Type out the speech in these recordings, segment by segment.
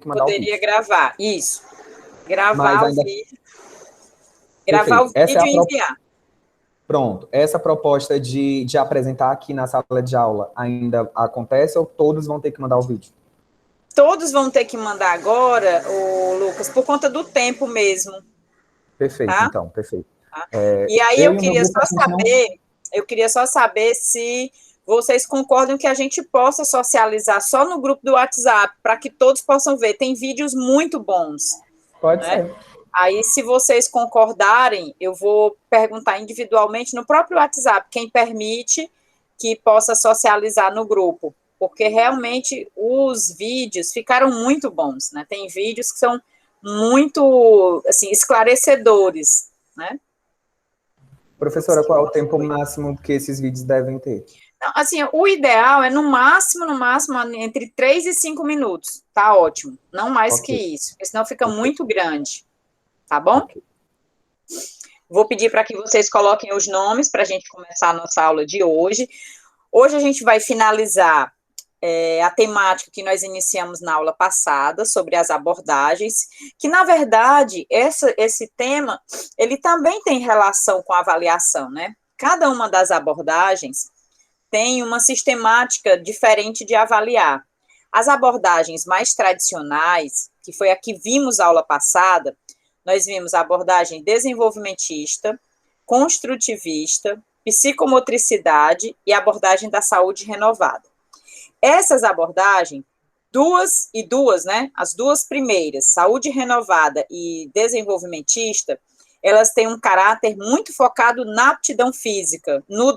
que mandar o vídeo. Poderia gravar, isso. Gravar o vídeo. Gravar o vídeo e enviar. Pronto. Essa proposta de apresentar aqui na sala de aula ainda acontece ou todos vão ter que mandar o vídeo? Todos vão ter que mandar agora, Lucas, por conta do tempo mesmo. Perfeito, tá? então, perfeito. Tá? E aí eu queria só saber se vocês concordam que a gente possa socializar só no grupo do WhatsApp, para que todos possam ver. Tem vídeos muito bons. Pode ser. Aí, se vocês concordarem, eu vou perguntar individualmente no próprio WhatsApp quem permite que possa socializar no grupo, porque realmente os vídeos ficaram muito bons, né? Tem vídeos que são muito, assim, esclarecedores, né? Professora, qual é o tempo máximo que esses vídeos devem ter? Não, assim, o ideal é no máximo, entre 3 e 5 minutos, tá ótimo, não mais que isso, porque senão fica muito grande. Tá bom? Vou pedir para que vocês coloquem os nomes para a gente começar a nossa aula de hoje. Hoje a gente vai finalizar a temática que nós iniciamos na aula passada, sobre as abordagens, que, na verdade, esse tema, ele também tem relação com a avaliação, né? Cada uma das abordagens tem uma sistemática diferente de avaliar. As abordagens mais tradicionais, que foi a que vimos na aula passada, nós vimos a abordagem desenvolvimentista, construtivista, psicomotricidade e a abordagem da saúde renovada. Essas abordagens, né, as duas primeiras, saúde renovada e desenvolvimentista, elas têm um caráter muito focado na aptidão física, no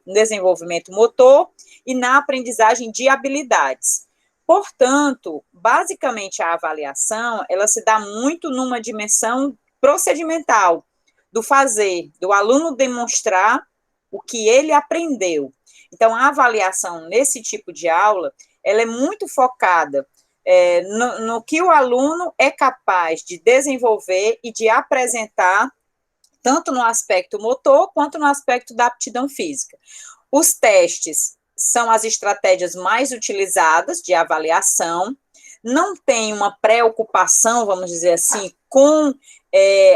desenvolvimento motor e na aprendizagem de habilidades. Portanto, basicamente a avaliação, ela se dá muito numa dimensão procedimental, do fazer, do aluno demonstrar o que ele aprendeu. Então, a avaliação nesse tipo de aula, ela é muito focada no que o aluno é capaz de desenvolver e de apresentar, tanto no aspecto motor, quanto no aspecto da aptidão física. Os testes são as estratégias mais utilizadas de avaliação, não tem uma preocupação, vamos dizer assim, com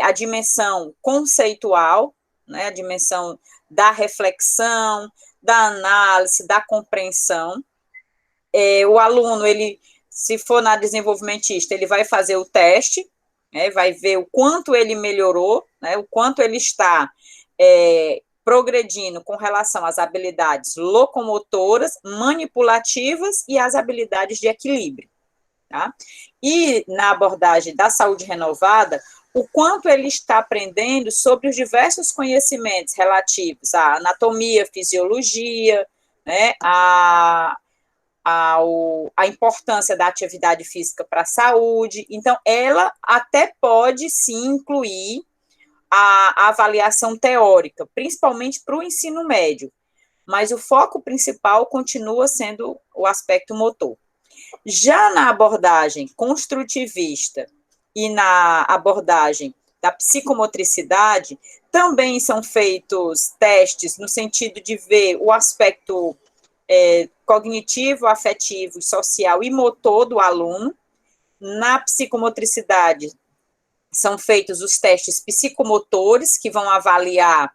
a dimensão conceitual, né, a dimensão da reflexão, da análise, da compreensão. O aluno, se for na desenvolvimentista, ele vai fazer o teste, né, vai ver o quanto ele melhorou, né, o quanto ele está progredindo com relação às habilidades locomotoras, manipulativas e às habilidades de equilíbrio. Tá? E na abordagem da saúde renovada, o quanto ele está aprendendo sobre os diversos conhecimentos relativos à anatomia, fisiologia, né, a importância da atividade física para a saúde. Então, ela até pode, sim, incluir a avaliação teórica, principalmente para o ensino médio, mas o foco principal continua sendo o aspecto motor. Já na abordagem construtivista e na abordagem da psicomotricidade, também são feitos testes no sentido de ver o aspecto cognitivo, afetivo, social e motor do aluno. Na psicomotricidade, são feitos os testes psicomotores, que vão avaliar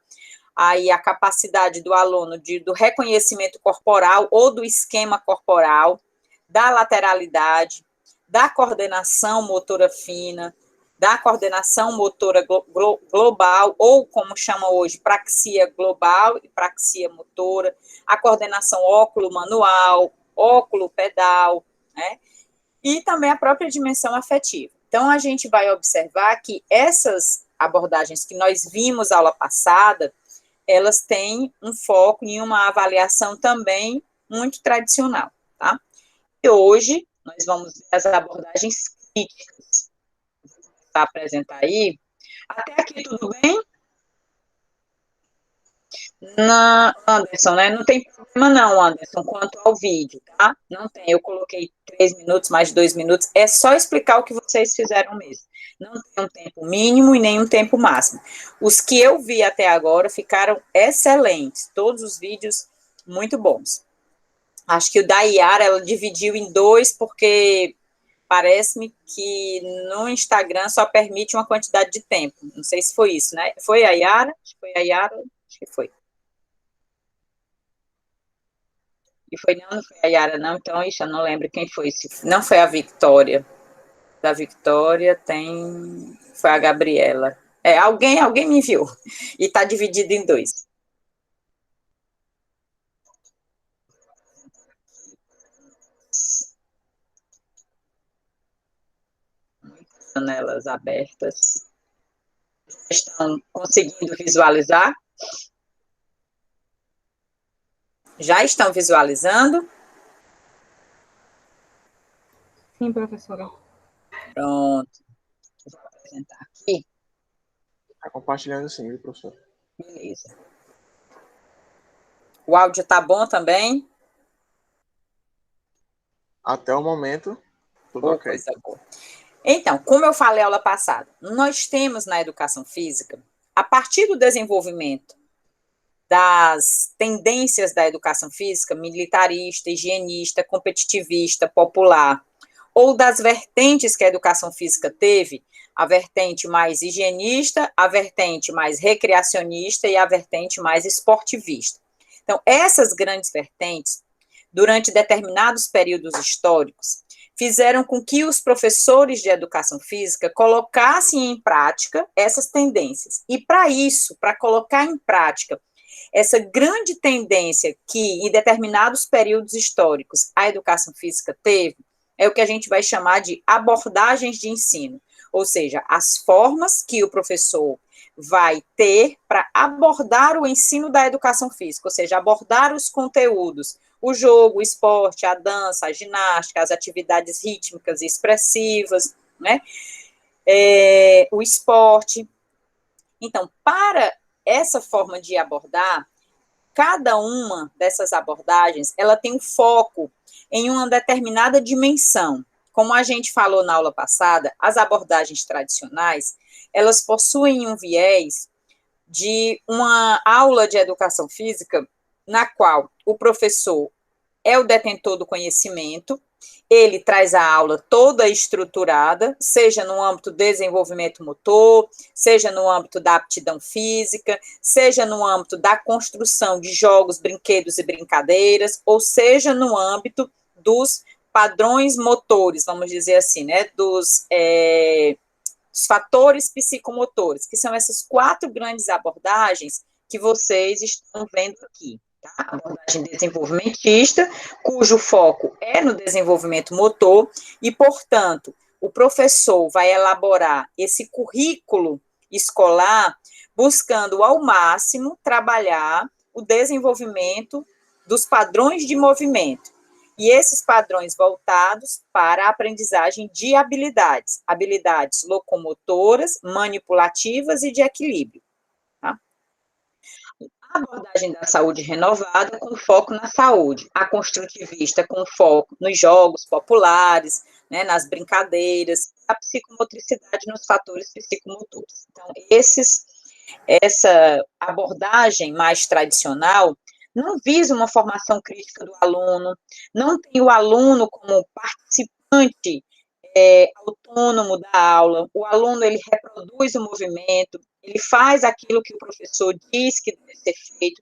aí a capacidade do aluno do reconhecimento corporal ou do esquema corporal, da lateralidade, da coordenação motora fina, da coordenação motora global, ou como chama hoje, praxia global e praxia motora, a coordenação óculo-manual, óculo-pedal, né? E também a própria dimensão afetiva. Então, a gente vai observar que essas abordagens que nós vimos na aula passada, elas têm um foco em uma avaliação também muito tradicional, tá? E hoje, nós vamos ver as abordagens críticas. Vou começar a apresentar aí. Até aqui, tudo bem? Anderson, né? Não tem problema não, Anderson, quanto ao vídeo, tá? Não tem, eu coloquei 3 minutos, mais 2 minutos, é só explicar o que vocês fizeram mesmo. Não tem um tempo mínimo e nem um tempo máximo. Os que eu vi até agora ficaram excelentes, todos os vídeos muito bons. Acho que o da Iara, ela dividiu em 2, porque parece-me que no Instagram só permite uma quantidade de tempo. Não sei se foi isso, né? Foi a Yara? Acho que foi a Yara, acho que foi. E foi, não foi a Yara, não, então, ixi, eu não lembro quem foi. Não foi a Victória. Da Victória tem. Foi a Gabriela. Alguém me enviou. E está dividido em dois. Muitas janelas abertas. Estão conseguindo visualizar? Já estão visualizando? Sim, professora. Pronto. Vou apresentar aqui. Está compartilhando sim, viu, professor? Beleza. O áudio tá bom também? Até o momento, tudo ok. Coisa boa. Então, como eu falei aula passada, nós temos na educação física, a partir do desenvolvimento das tendências da educação física, militarista, higienista, competitivista, popular, ou das vertentes que a educação física teve, a vertente mais higienista, a vertente mais recreacionista e a vertente mais esportivista. Então, essas grandes vertentes, durante determinados períodos históricos, fizeram com que os professores de educação física colocassem em prática essas tendências. E para isso, para colocar em prática essa grande tendência que, em determinados períodos históricos, a educação física teve, é o que a gente vai chamar de abordagens de ensino, ou seja, as formas que o professor vai ter para abordar o ensino da educação física, ou seja, abordar os conteúdos, o jogo, o esporte, a dança, a ginástica, as atividades rítmicas e expressivas, né? O esporte. Então, para essa forma de abordar, cada uma dessas abordagens, ela tem um foco em uma determinada dimensão. Como a gente falou na aula passada, as abordagens tradicionais, elas possuem um viés de uma aula de educação física na qual o professor é o detentor do conhecimento, ele traz a aula toda estruturada, seja no âmbito do desenvolvimento motor, seja no âmbito da aptidão física, seja no âmbito da construção de jogos, brinquedos e brincadeiras, ou seja no âmbito dos padrões motores, vamos dizer assim, né, dos fatores psicomotores, que são essas 4 grandes abordagens que vocês estão vendo aqui. Tá? A abordagem desenvolvimentista, cujo foco é no desenvolvimento motor, e, portanto, o professor vai elaborar esse currículo escolar buscando ao máximo trabalhar o desenvolvimento dos padrões de movimento. E esses padrões voltados para a aprendizagem de habilidades, habilidades locomotoras, manipulativas e de equilíbrio. Tá? A abordagem da saúde renovada com foco na saúde, a construtivista com foco nos jogos populares, né, nas brincadeiras, a psicomotricidade nos fatores psicomotores. Então, essa abordagem mais tradicional não visa uma formação crítica do aluno, não tem o aluno como participante autônomo da aula, o aluno ele reproduz o movimento, ele faz aquilo que o professor diz que deve ser feito,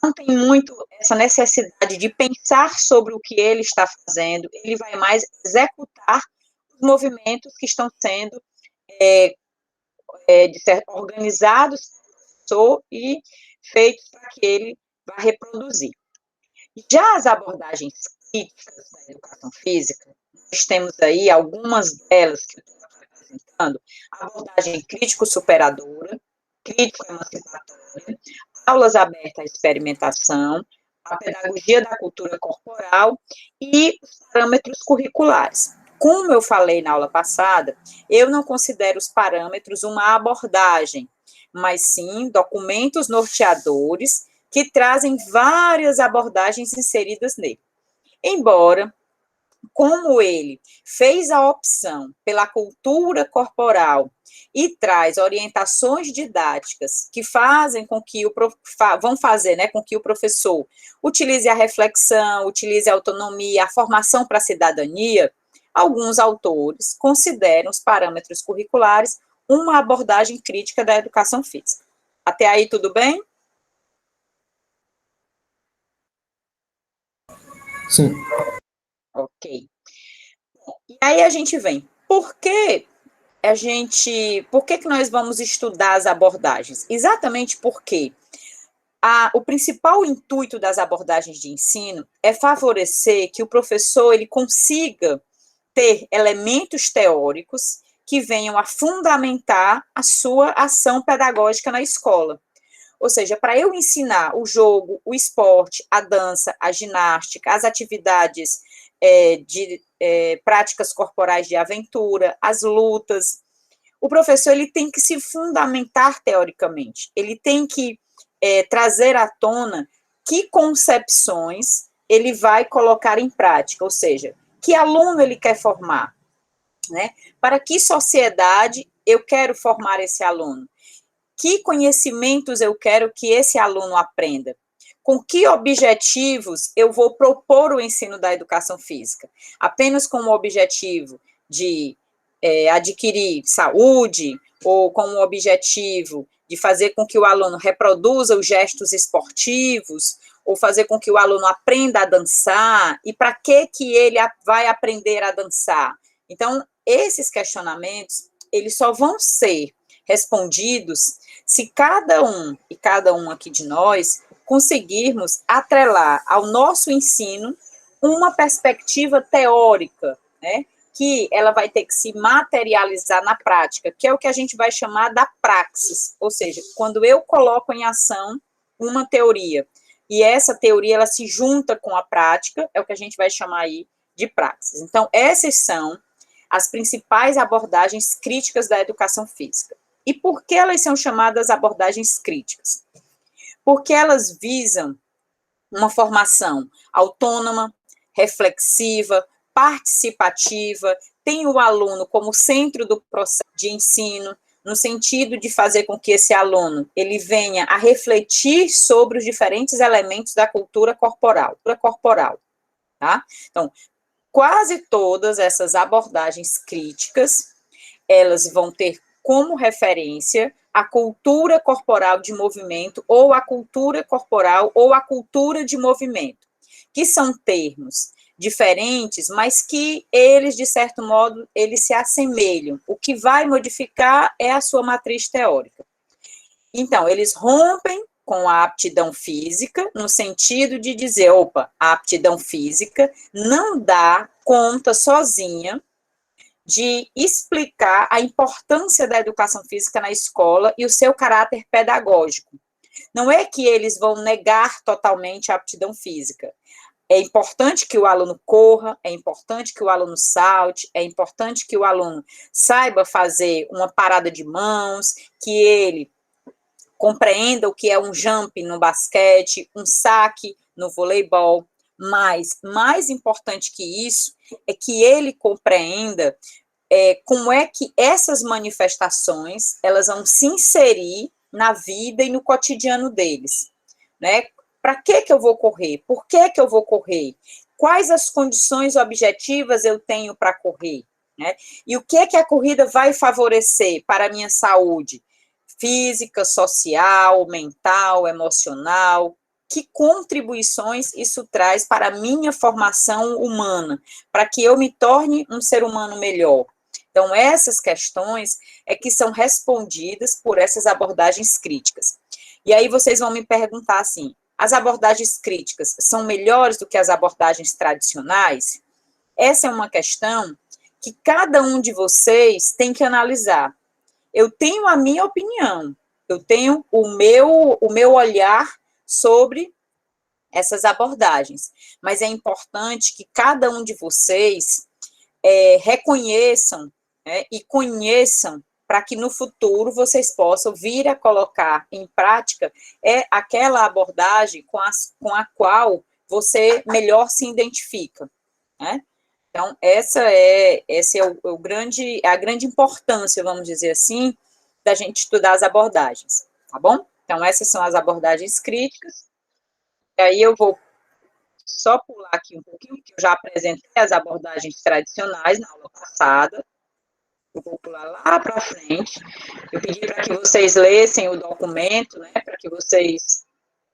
não tem muito essa necessidade de pensar sobre o que ele está fazendo, ele vai mais executar os movimentos que estão sendo organizados e feitos para que ele vá reproduzir. Já as abordagens críticas da educação física, nós temos aí algumas delas que eu estou apresentando, a abordagem crítico-superadora, crítico-emancipatória, aulas abertas à experimentação, a pedagogia da cultura corporal e os parâmetros curriculares. Como eu falei na aula passada, eu não considero os parâmetros uma abordagem, mas sim documentos norteadores que trazem várias abordagens inseridas nele. Embora, como ele fez a opção pela cultura corporal e traz orientações didáticas que fazem com que vão fazer, né, com que o professor utilize a reflexão, utilize a autonomia, a formação para a cidadania, alguns autores consideram os parâmetros curriculares uma abordagem crítica da educação física. Até aí, tudo bem? Sim. Ok. E aí a gente vem, por que que nós vamos estudar as abordagens? Exatamente porque o principal intuito das abordagens de ensino é favorecer que o professor ele consiga ter elementos teóricos que venham a fundamentar a sua ação pedagógica na escola. Ou seja, para eu ensinar o jogo, o esporte, a dança, a ginástica, as atividades de práticas corporais de aventura, as lutas, o professor ele tem que se fundamentar teoricamente, ele tem que trazer à tona que concepções ele vai colocar em prática, ou seja, que aluno ele quer formar, né? Para que sociedade eu quero formar esse aluno? Que conhecimentos eu quero que esse aluno aprenda? Com que objetivos eu vou propor o ensino da educação física? Apenas com o objetivo de adquirir saúde, ou com o objetivo de fazer com que o aluno reproduza os gestos esportivos, ou fazer com que o aluno aprenda a dançar, e para que ele vai aprender a dançar? Então, esses questionamentos, eles só vão ser respondidos se cada um e cada um aqui de nós conseguirmos atrelar ao nosso ensino uma perspectiva teórica, né, que ela vai ter que se materializar na prática, que é o que a gente vai chamar da praxis, ou seja, quando eu coloco em ação uma teoria, e essa teoria ela se junta com a prática, é o que a gente vai chamar aí de praxis. Então, essas são as principais abordagens críticas da educação física. E por que elas são chamadas abordagens críticas? Porque elas visam uma formação autônoma, reflexiva, participativa, tem o aluno como centro do processo de ensino, no sentido de fazer com que esse aluno ele venha a refletir sobre os diferentes elementos da cultura corporal, tá? Então, quase todas essas abordagens críticas, elas vão ter como referência a cultura corporal de movimento, ou a cultura corporal, ou a cultura de movimento, que são termos diferentes, mas que eles, de certo modo, eles se assemelham. O que vai modificar é a sua matriz teórica. Então, eles rompem com a aptidão física, no sentido de dizer, opa, a aptidão física não dá conta sozinha de explicar a importância da educação física na escola e o seu caráter pedagógico. Não é que eles vão negar totalmente a aptidão física. É importante que o aluno corra, é importante que o aluno salte, é importante que o aluno saiba fazer uma parada de mãos, que ele compreenda o que é um jump no basquete, um saque no voleibol, mas mais importante que isso é que ele compreenda como é que essas manifestações elas vão se inserir na vida e no cotidiano deles, né? Para que eu vou correr? Por que eu vou correr? Quais as condições objetivas eu tenho para correr? Né? E o que a corrida vai favorecer para a minha saúde? Física, social, mental, emocional, que contribuições isso traz para a minha formação humana, para que eu me torne um ser humano melhor. Então, essas questões é que são respondidas por essas abordagens críticas. E aí vocês vão me perguntar assim, as abordagens críticas são melhores do que as abordagens tradicionais? Essa é uma questão que cada um de vocês tem que analisar. Eu tenho a minha opinião, eu tenho o meu olhar sobre essas abordagens, mas é importante que cada um de vocês reconheçam, né, e conheçam, para que no futuro vocês possam vir a colocar em prática aquela abordagem com a qual você melhor se identifica, né? Então, esse é a grande importância, vamos dizer assim, da gente estudar as abordagens, tá bom? Então, essas são as abordagens críticas. E aí eu vou só pular aqui um pouquinho, porque eu já apresentei as abordagens tradicionais na aula passada. Eu vou pular lá para frente. Eu pedi para que vocês lessem o documento, né, para que vocês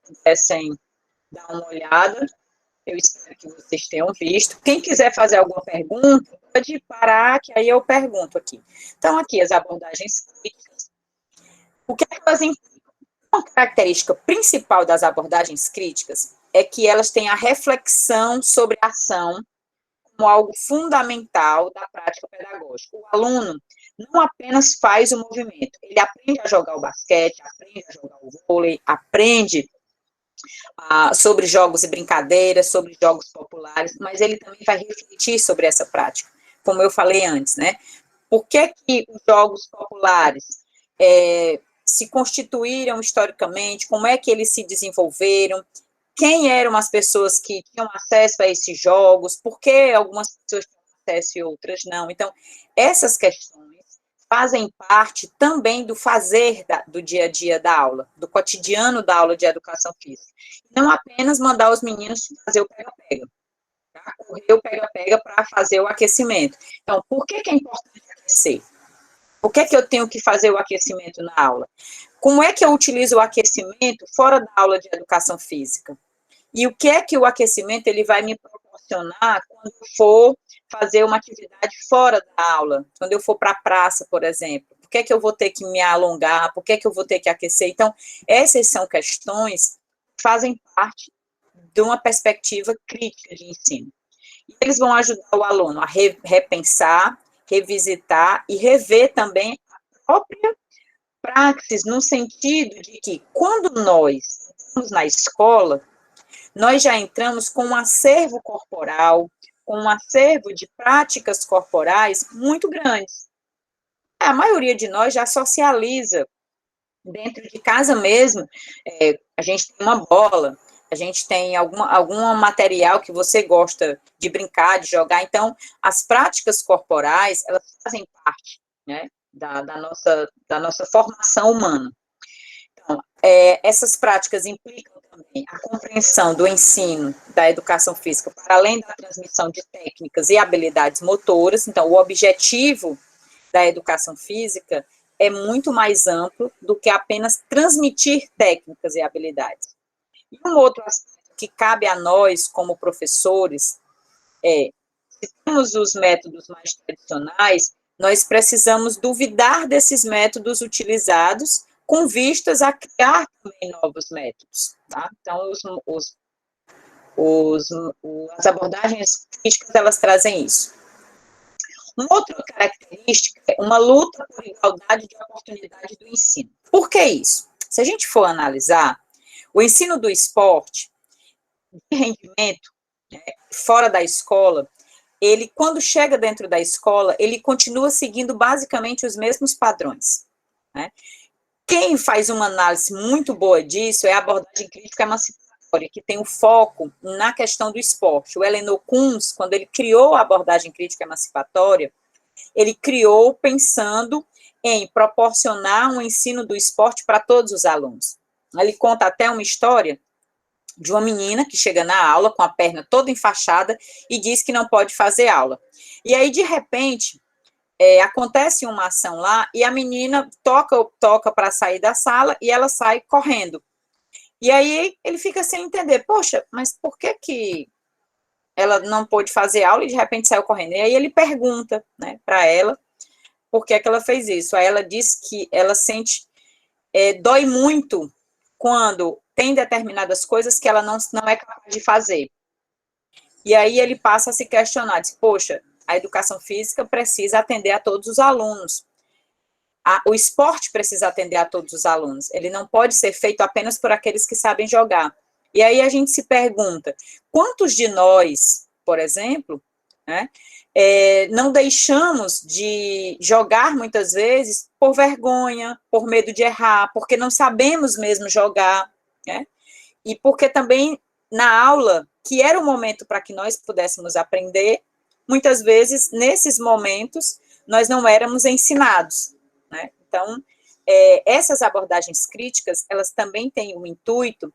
pudessem dar uma olhada. Eu espero que vocês tenham visto. Quem quiser fazer alguma pergunta, pode parar, que aí eu pergunto aqui. Então, aqui, as abordagens críticas. O que é que elas implicam? Uma característica principal das abordagens críticas é que elas têm a reflexão sobre a ação como algo fundamental da prática pedagógica. O aluno não apenas faz o movimento, ele aprende a jogar o basquete, aprende a jogar o vôlei, aprende sobre jogos e brincadeiras, sobre jogos populares, mas ele também vai refletir sobre essa prática, como eu falei antes, né? Por que que os jogos populares se constituíram historicamente, como é que eles se desenvolveram, quem eram as pessoas que tinham acesso a esses jogos, por que algumas pessoas tinham acesso e outras não. Então, essas questões fazem parte também do fazer do dia a dia da aula, do cotidiano da aula de educação física. Não apenas mandar os meninos fazer o pega-pega, tá? Correr o pega-pega para fazer o aquecimento. Então, por que é importante aquecer? Por que eu tenho que fazer o aquecimento na aula? Como é que eu utilizo o aquecimento fora da aula de educação física? E o que é que o aquecimento ele vai me proporcionar quando eu for fazer uma atividade fora da aula, quando eu for para a praça, por exemplo? Por que eu vou ter que me alongar? Por que eu vou ter que aquecer? Então, essas são questões que fazem parte de uma perspectiva crítica de ensino. E eles vão ajudar o aluno a repensar, revisitar e rever também a própria praxis, no sentido de que, quando nós estamos na escola, nós já entramos com um acervo corporal, com um acervo de práticas corporais muito grandes. A maioria de nós já socializa dentro de casa mesmo. A gente tem uma bola, a gente tem algum material que você gosta de brincar, de jogar. Então, as práticas corporais, elas fazem parte, né, da nossa formação humana. Então, essas práticas implicam também a compreensão do ensino da educação física, para além da transmissão de técnicas e habilidades motoras. Então, o objetivo da educação física é muito mais amplo do que apenas transmitir técnicas e habilidades. E um outro aspecto que cabe a nós, como professores, se temos os métodos mais tradicionais, nós precisamos duvidar desses métodos utilizados com vistas a criar também novos métodos, tá? Então, as abordagens críticas, elas trazem isso. Uma outra característica é uma luta por igualdade de oportunidade do ensino. Por que isso? Se a gente for analisar, o ensino do esporte, de rendimento, fora da escola, ele, quando chega dentro da escola, ele continua seguindo basicamente os mesmos padrões, né? Quem faz uma análise muito boa disso é a abordagem crítica emancipatória, que tem o foco na questão do esporte. O Eleanor Kunz, quando ele criou a abordagem crítica emancipatória, ele criou pensando em proporcionar um ensino do esporte para todos os alunos. Ele conta até uma história de uma menina que chega na aula com a perna toda enfaixada e diz que não pode fazer aula. E aí, de repente, acontece uma ação lá e a menina toca para sair da sala e ela sai correndo. E aí ele fica sem entender, poxa, mas por que ela não pôde fazer aula e de repente saiu correndo? E aí ele pergunta, né, para ela por que ela fez isso. Aí ela diz que ela sente, dói muito quando tem determinadas coisas que ela não é capaz de fazer. E aí ele passa a se questionar, diz, poxa, a educação física precisa atender a todos os alunos. O esporte precisa atender a todos os alunos. Ele não pode ser feito apenas por aqueles que sabem jogar. E aí a gente se pergunta, quantos de nós, por exemplo, né, não deixamos de jogar muitas vezes por vergonha, por medo de errar, porque não sabemos mesmo jogar, né? E porque também na aula, que era o momento para que nós pudéssemos aprender, muitas vezes, nesses momentos, nós não éramos ensinados, né? Então, essas abordagens críticas, elas também têm o intuito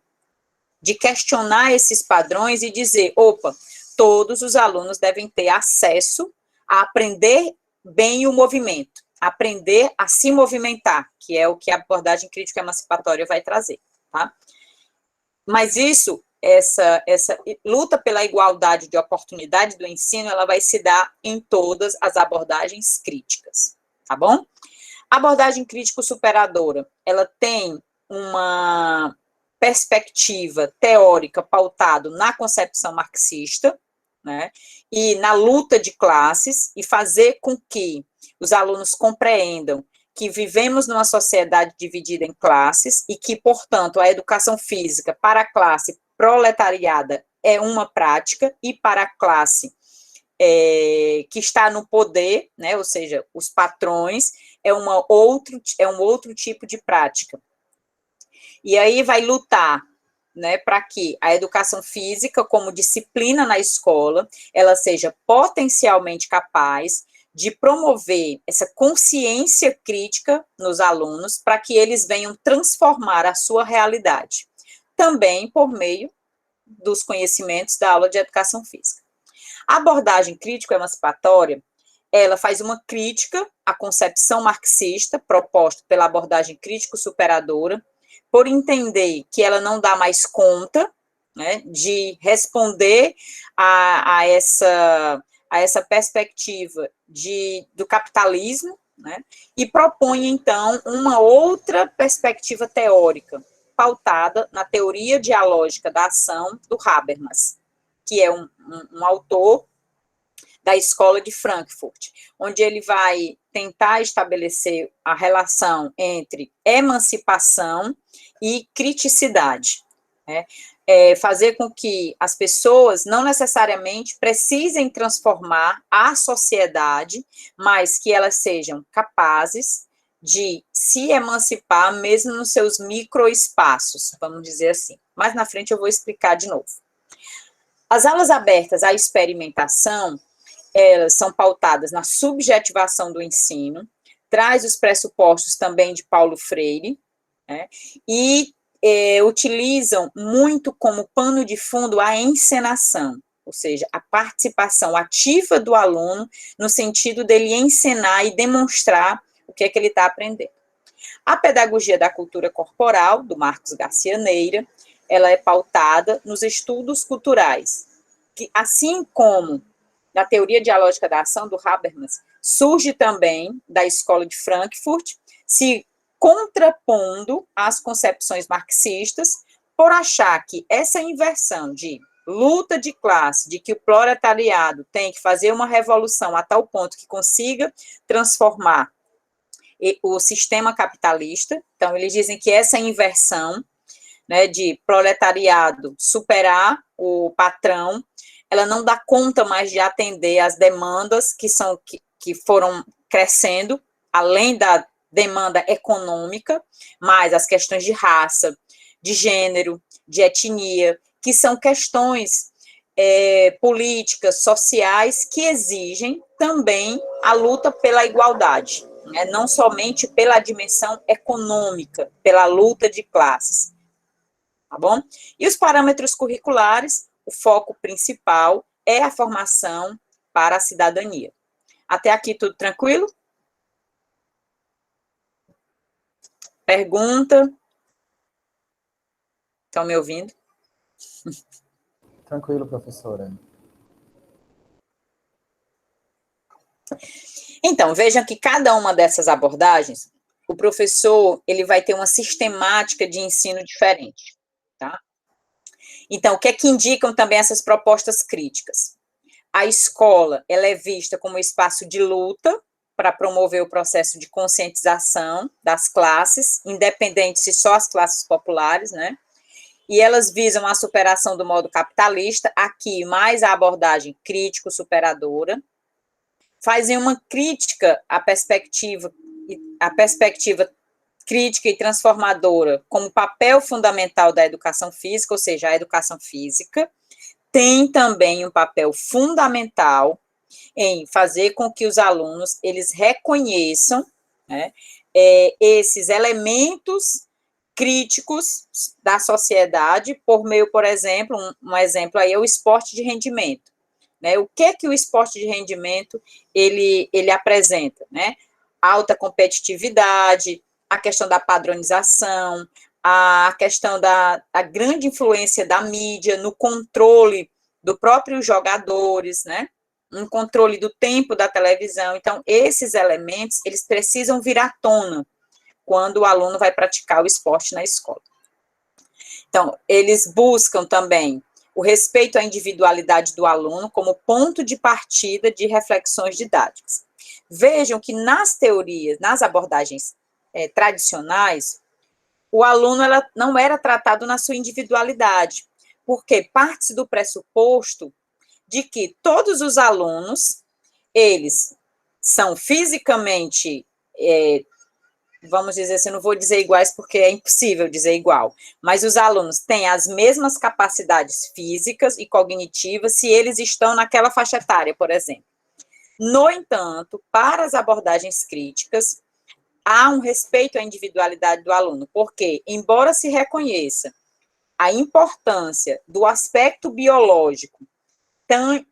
de questionar esses padrões e dizer, opa, todos os alunos devem ter acesso a aprender bem o movimento, aprender a se movimentar, que é o que a abordagem crítico-emancipatória vai trazer, tá? Mas isso, essa luta pela igualdade de oportunidade do ensino, ela vai se dar em todas as abordagens críticas, tá bom? A abordagem crítico-superadora, ela tem uma perspectiva teórica pautada na concepção marxista, né, e na luta de classes, e fazer com que os alunos compreendam que vivemos numa sociedade dividida em classes e que, portanto, a educação física para a classe proletariada é uma prática e para a classe que está no poder, né, ou seja, os patrões, é um outro tipo de prática. E aí vai lutar, né, para que a educação física, como disciplina na escola, ela seja potencialmente capaz de promover essa consciência crítica nos alunos, para que eles venham transformar a sua realidade, também por meio dos conhecimentos da aula de educação física. A abordagem crítico-emancipatória, ela faz uma crítica à concepção marxista proposta pela abordagem crítico-superadora, por entender que ela não dá mais conta, né, de responder a essa perspectiva do capitalismo, né, e propõe, então, uma outra perspectiva teórica, pautada na teoria dialógica da ação do Habermas, que é um autor da Escola de Frankfurt, onde ele vai tentar estabelecer a relação entre emancipação e criticidade, né? Fazer com que as pessoas não necessariamente precisem transformar a sociedade, mas que elas sejam capazes de se emancipar mesmo nos seus microespaços, vamos dizer assim. Mais na frente eu vou explicar de novo. As aulas abertas à experimentação, elas são pautadas na subjetivação do ensino, traz os pressupostos também de Paulo Freire, né, e utilizam muito como pano de fundo a encenação, ou seja, a participação ativa do aluno, no sentido dele encenar e demonstrar o que é que ele está aprendendo. A pedagogia da cultura corporal, do Marcos Garcia Neira, ela é pautada nos estudos culturais, que, assim como na teoria dialógica da ação do Habermas, surge também da Escola de Frankfurt, se contrapondo às concepções marxistas, por achar que essa inversão de luta de classe, de que o proletariado tem que fazer uma revolução a tal ponto que consiga transformar o sistema capitalista. Então, eles dizem que essa inversão, né, de proletariado superar o patrão, ela não dá conta mais de atender às demandas que foram crescendo, além da demanda econômica, mas as questões de raça, de gênero, de etnia, que são questões políticas, sociais, que exigem também a luta pela igualdade, né? Não somente pela dimensão econômica, pela luta de classes, tá bom? E os parâmetros curriculares, o foco principal é a formação para a cidadania. Até aqui tudo tranquilo? Pergunta? Estão me ouvindo? Tranquilo, professora. Então, vejam que cada uma dessas abordagens, o professor, ele vai ter uma sistemática de ensino diferente, tá? Então, o que é que indicam também essas propostas críticas? A escola, ela é vista como espaço de luta para promover o processo de conscientização das classes, independente se só as classes populares, né? E elas visam a superação do modo capitalista, aqui mais a abordagem crítico-superadora, fazem uma crítica à perspectiva crítica e transformadora como papel fundamental da educação física, ou seja, a educação física tem também um papel fundamental em fazer com que os alunos, eles reconheçam, né, esses elementos críticos da sociedade, por meio, por exemplo, um exemplo aí é o esporte de rendimento, né? O que o esporte de rendimento, ele apresenta, né? Alta competitividade, a questão da padronização, a questão da grande influência da mídia no controle do próprios jogadores, né? Um controle do tempo da televisão. Então, esses elementos, eles precisam vir à tona quando o aluno vai praticar o esporte na escola. Então, eles buscam também o respeito à individualidade do aluno como ponto de partida de reflexões didáticas. Vejam que nas teorias, nas abordagens tradicionais, o aluno não era tratado na sua individualidade, porque parte do pressuposto de que todos os alunos, eles são fisicamente, vamos dizer assim, não vou dizer iguais porque é impossível dizer igual, mas os alunos têm as mesmas capacidades físicas e cognitivas se eles estão naquela faixa etária, por exemplo. No entanto, para as abordagens críticas, há um respeito à individualidade do aluno, porque, embora se reconheça a importância do aspecto biológico,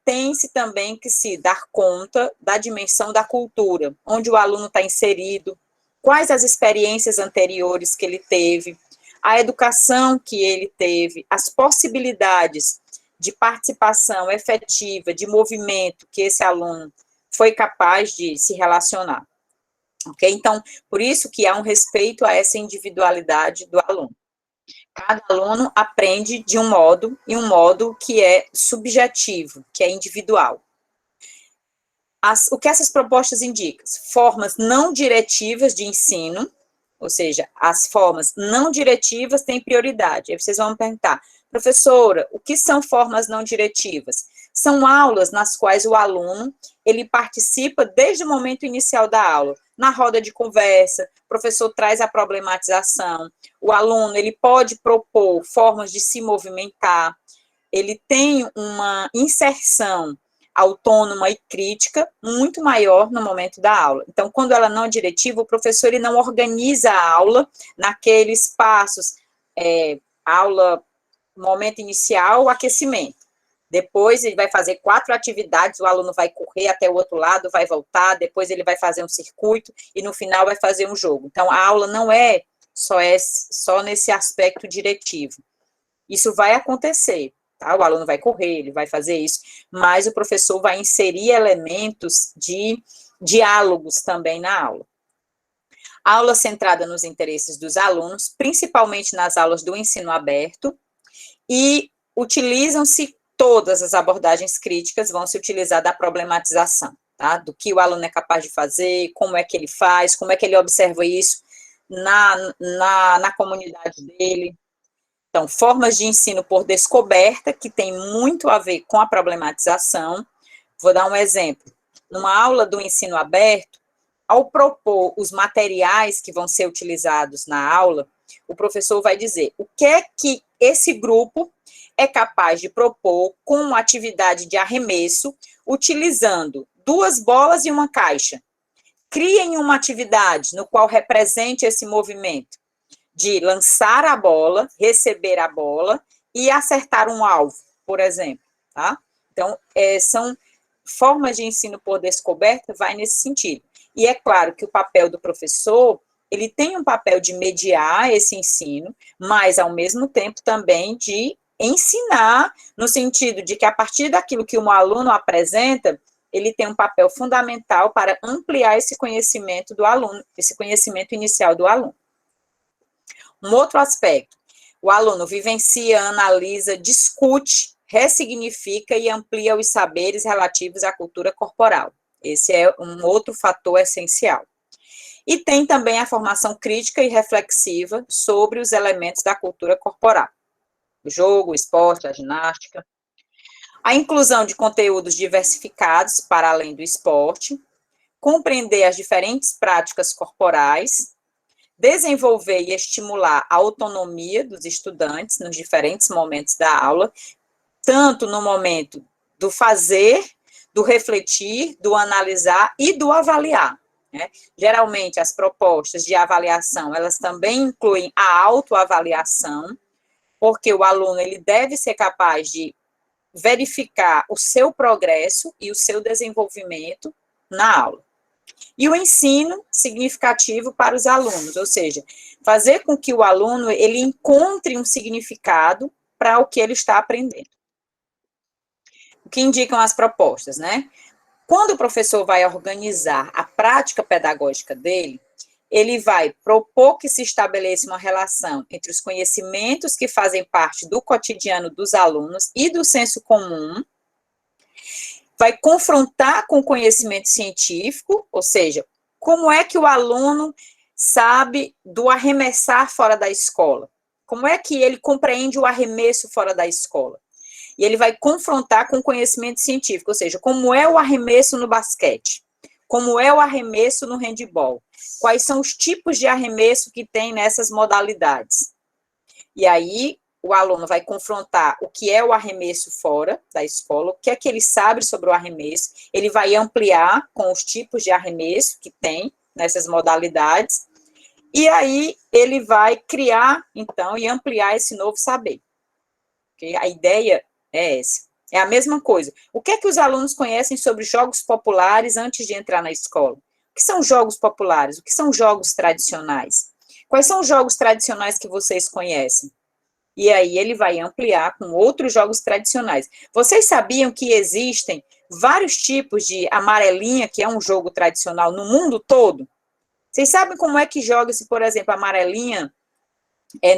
tem-se também que se dar conta da dimensão da cultura, onde o aluno está inserido, quais as experiências anteriores que ele teve, a educação que ele teve, as possibilidades de participação efetiva, de movimento que esse aluno foi capaz de se relacionar. Ok? Então, por isso que há um respeito a essa individualidade do aluno. Cada aluno aprende de um modo, e um modo que é subjetivo, que é individual. O que essas propostas indicam? Formas não diretivas de ensino, ou seja, as formas não diretivas têm prioridade. Aí vocês vão me perguntar, professora, o que são formas não diretivas? São aulas nas quais o aluno, ele participa desde o momento inicial da aula, na roda de conversa, o professor traz a problematização, o aluno, ele pode propor formas de se movimentar, ele tem uma inserção autônoma e crítica muito maior no momento da aula. Então, quando ela não é diretiva, o professor ele não organiza a aula naqueles passos, aula, momento inicial, aquecimento. Depois ele vai fazer 4 atividades, o aluno vai correr até o outro lado, vai voltar, depois ele vai fazer um circuito e no final vai fazer um jogo. Então, a aula não é só nesse aspecto diretivo. Isso vai acontecer, tá? O aluno vai correr, ele vai fazer isso, mas o professor vai inserir elementos de diálogos também na aula. A aula centrada nos interesses dos alunos, principalmente nas aulas do ensino aberto, e utilizam-se todas as abordagens críticas, vão se utilizar da problematização, tá? Do que o aluno é capaz de fazer, como é que ele faz, como é que ele observa isso na comunidade dele. Então, formas de ensino por descoberta, que tem muito a ver com a problematização. Vou dar um exemplo. Numa aula do ensino aberto, ao propor os materiais que vão ser utilizados na aula, o professor vai dizer o que é que esse grupo é capaz de propor com uma atividade de arremesso, utilizando 2 bolas e uma caixa. Criem uma atividade no qual represente esse movimento de lançar a bola, receber a bola e acertar um alvo, por exemplo, tá? Então, são formas de ensino por descoberta, vai nesse sentido. E é claro que o papel do professor, ele tem um papel de mediar esse ensino, mas, ao mesmo tempo, também de ensinar, no sentido de que, a partir daquilo que um aluno apresenta, ele tem um papel fundamental para ampliar esse conhecimento do aluno, esse conhecimento inicial do aluno. Um outro aspecto, o aluno vivencia, analisa, discute, ressignifica e amplia os saberes relativos à cultura corporal. Esse é um outro fator essencial. E tem também a formação crítica e reflexiva sobre os elementos da cultura corporal. O jogo, o esporte, a ginástica. A inclusão de conteúdos diversificados para além do esporte. Compreender as diferentes práticas corporais. Desenvolver e estimular a autonomia dos estudantes nos diferentes momentos da aula, tanto no momento do fazer, do refletir, do analisar e do avaliar. né? Geralmente, as propostas de avaliação, elas também incluem a autoavaliação, porque o aluno ele deve ser capaz de verificar o seu progresso e o seu desenvolvimento na aula. E o ensino significativo para os alunos, ou seja, fazer com que o aluno ele encontre um significado para o que ele está aprendendo. O que indicam as propostas, né? Quando o professor vai organizar a prática pedagógica dele, ele vai propor que se estabeleça uma relação entre os conhecimentos que fazem parte do cotidiano dos alunos e do senso comum, vai confrontar com o conhecimento científico, ou seja, como é que o aluno sabe do arremessar fora da escola? Como é que ele compreende o arremesso fora da escola? E ele vai confrontar com o conhecimento científico, ou seja, como é o arremesso no basquete? Como é o arremesso no handebol? Quais são os tipos de arremesso que tem nessas modalidades? E aí, o aluno vai confrontar o que é o arremesso fora da escola, o que é que ele sabe sobre o arremesso, ele vai ampliar com os tipos de arremesso que tem nessas modalidades, e aí ele vai criar, então, e ampliar esse novo saber. Okay? A ideia é essa. É a mesma coisa. O que é que os alunos conhecem sobre jogos populares antes de entrar na escola? O que são jogos populares? O que são jogos tradicionais? Quais são os jogos tradicionais que vocês conhecem? E aí ele vai ampliar com outros jogos tradicionais. Vocês sabiam que existem vários tipos de amarelinha, que é um jogo tradicional no mundo todo? Vocês sabem como é que joga-se, por exemplo, amarelinha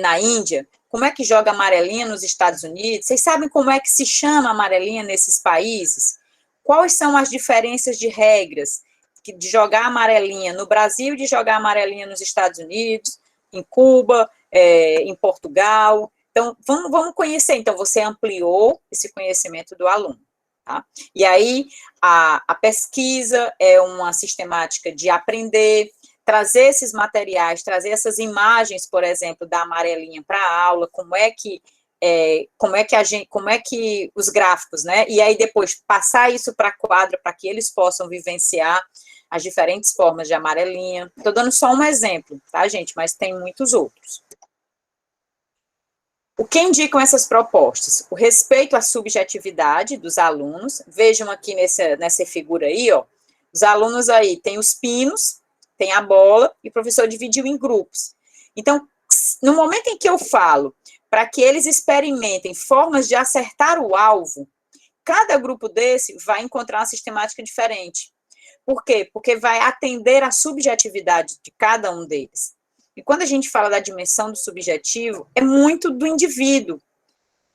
na Índia? Como é que joga amarelinha nos Estados Unidos? Vocês sabem como é que se chama amarelinha nesses países? Quais são as diferenças de regras de jogar amarelinha no Brasil e de jogar amarelinha nos Estados Unidos, em Cuba, em Portugal? Então, vamos conhecer. Então, você ampliou esse conhecimento do aluno. Tá? E aí, a pesquisa é uma sistemática de aprender, trazer esses materiais, trazer essas imagens, por exemplo, da amarelinha para a aula, como é que os gráficos, né? E aí depois passar isso para a quadra para que eles possam vivenciar as diferentes formas de amarelinha. Estou dando só um exemplo, tá, gente? Mas tem muitos outros. O que indicam essas propostas? O respeito à subjetividade dos alunos. Vejam aqui nessa figura aí, ó. Os alunos aí têm os pinos, tem a bola, e o professor dividiu em grupos. Então, no momento em que eu falo para que eles experimentem formas de acertar o alvo, cada grupo desse vai encontrar uma sistemática diferente. Por quê? Porque vai atender à subjetividade de cada um deles. E quando a gente fala da dimensão do subjetivo, é muito do indivíduo.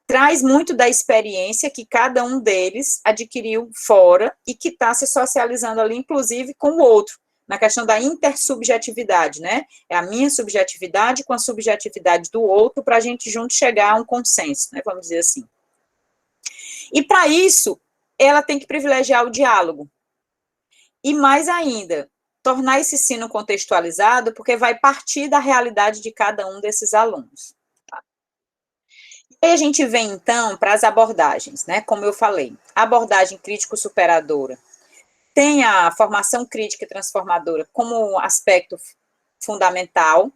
Traz muito da experiência que cada um deles adquiriu fora e que está se socializando ali, inclusive, com o outro. Na questão da intersubjetividade, né? É a minha subjetividade com a subjetividade do outro para a gente junto chegar a um consenso, né? Vamos dizer assim. E para isso, ela tem que privilegiar o diálogo. E mais ainda, tornar esse ensino contextualizado, porque vai partir da realidade de cada um desses alunos. Tá? E a gente vem, então, para as abordagens, né? Como eu falei, a abordagem crítico-superadora tem a formação crítica e transformadora como aspecto fundamental,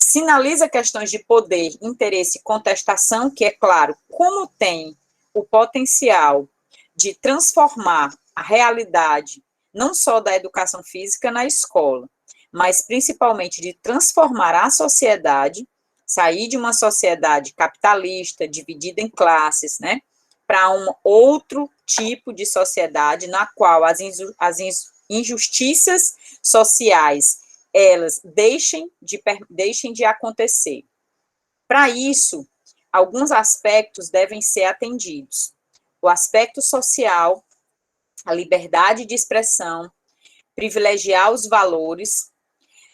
sinaliza questões de poder, interesse e contestação, que é claro, como tem o potencial de transformar a realidade, não só da educação física na escola, mas principalmente de transformar a sociedade, sair de uma sociedade capitalista, dividida em classes, né, para um outro tipo de sociedade na qual as injustiças sociais, elas deixem de acontecer. Para isso, alguns aspectos devem ser atendidos. O aspecto social, a liberdade de expressão, privilegiar os valores,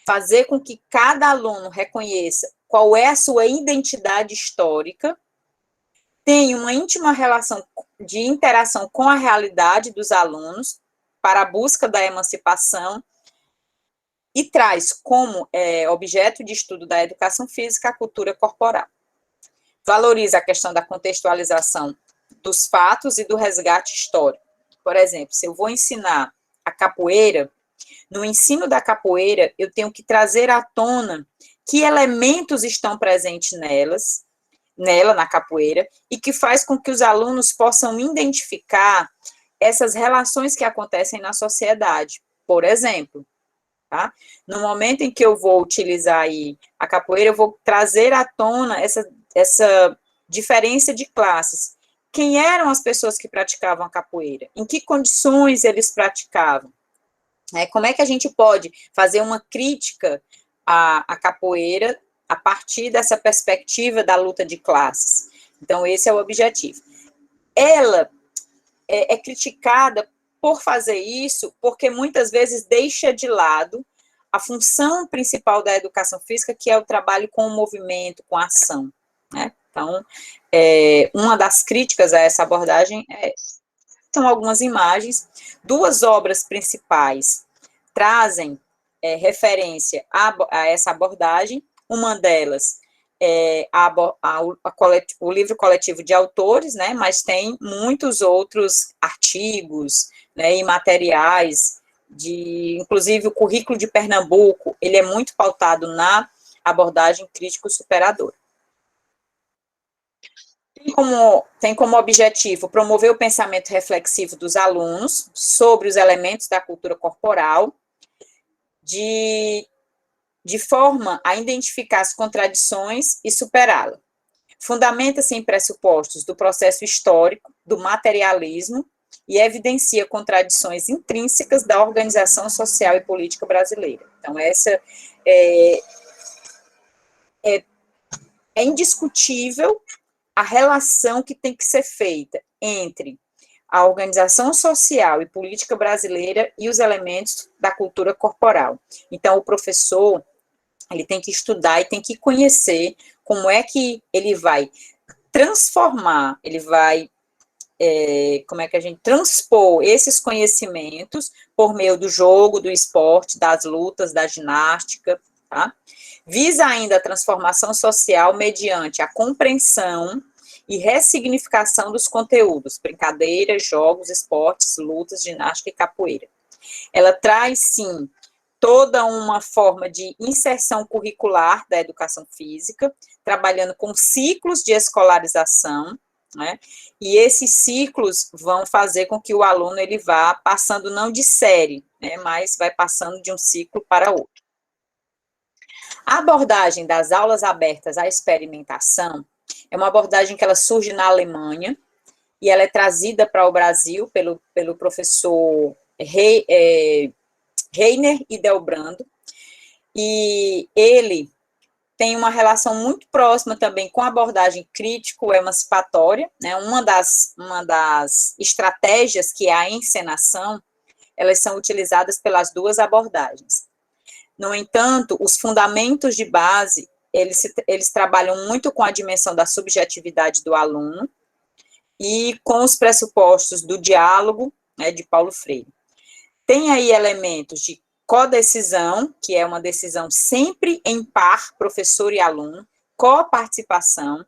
fazer com que cada aluno reconheça qual é a sua identidade histórica, tem uma íntima relação de interação com a realidade dos alunos para a busca da emancipação e traz como objeto de estudo da educação física a cultura corporal. Valoriza a questão da contextualização dos fatos e do resgate histórico. Por exemplo, se eu vou ensinar a capoeira, No ensino da capoeira, eu tenho que trazer à tona que elementos estão presentes nela, na capoeira, e que faz com que os alunos possam identificar essas relações que acontecem na sociedade. Por exemplo, tá? No momento em que eu vou utilizar aí a capoeira, eu vou trazer à tona essa diferença de classes. Quem eram as pessoas que praticavam a capoeira? Em que condições eles praticavam? Como é que a gente pode fazer uma crítica à capoeira a partir dessa perspectiva da luta de classes? Então, esse é o objetivo. Ela é criticada por fazer isso, porque muitas vezes deixa de lado a função principal da educação física, que é o trabalho com o movimento, com a ação, né? Então, uma das críticas a essa abordagem são algumas imagens. Duas obras principais trazem referência a essa abordagem. Uma delas é o livro coletivo de autores, né, mas tem muitos outros artigos, né, e materiais, inclusive o currículo de Pernambuco, ele é muito pautado na abordagem crítico-superadora. Tem como objetivo promover o pensamento reflexivo dos alunos sobre os elementos da cultura corporal, de forma a identificar as contradições e superá-la. Fundamenta-se em pressupostos do processo histórico, do materialismo, e evidencia contradições intrínsecas da organização social e política brasileira. Então, essa é indiscutível a relação que tem que ser feita entre a organização social e política brasileira e os elementos da cultura corporal. Então, o professor, ele tem que estudar e tem que conhecer como é que ele vai transformar, ele vai, transpor esses conhecimentos por meio do jogo, do esporte, das lutas, da ginástica, tá? Visa ainda a transformação social mediante a compreensão e ressignificação dos conteúdos, brincadeiras, jogos, esportes, lutas, ginástica e capoeira. Ela traz, sim, toda uma forma de inserção curricular da educação física, trabalhando com ciclos de escolarização, né? E esses ciclos vão fazer com que o aluno ele vá passando não de série, né, mas vai passando de um ciclo para outro. A abordagem das aulas abertas à experimentação é uma abordagem que ela surge na Alemanha e ela é trazida para o Brasil pelo professor Reiner Hidalbrando, e ele tem uma relação muito próxima também com a abordagem crítico-emancipatória, né? Uma das estratégias que é a encenação, elas são utilizadas pelas duas abordagens. No entanto, os fundamentos de base, eles trabalham muito com a dimensão da subjetividade do aluno e com os pressupostos do diálogo, né, de Paulo Freire. Tem aí elementos de codecisão, que é uma decisão sempre em par, professor e aluno, coparticipação,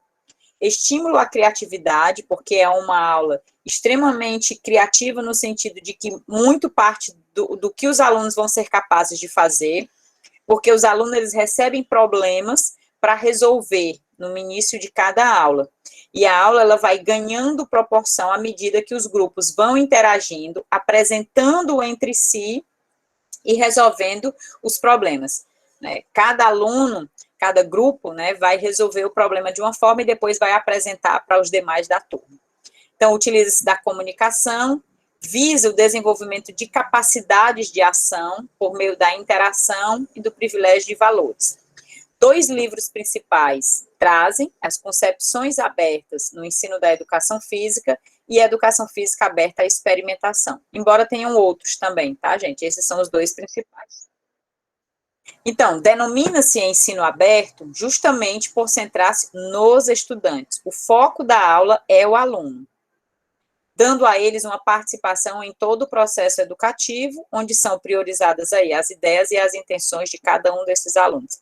estímulo à criatividade, porque é uma aula extremamente criativa no sentido de que muito parte do que os alunos vão ser capazes de fazer, porque os alunos eles recebem problemas para resolver no início de cada aula. E a aula ela vai ganhando proporção à medida que os grupos vão interagindo, apresentando entre si e resolvendo os problemas, né? Cada aluno, cada grupo, né, vai resolver o problema de uma forma e depois vai apresentar para os demais da turma. Então, utiliza-se da comunicação, visa o desenvolvimento de capacidades de ação por meio da interação e do privilégio de valores. 2 livros principais trazem as concepções abertas no ensino da educação física e a educação física aberta à experimentação. Embora tenham outros também, tá, gente? Esses são os 2 principais. Então, denomina-se ensino aberto justamente por centrar-se nos estudantes. O foco da aula é o aluno, dando a eles uma participação em todo o processo educativo, onde são priorizadas aí as ideias e as intenções de cada um desses alunos.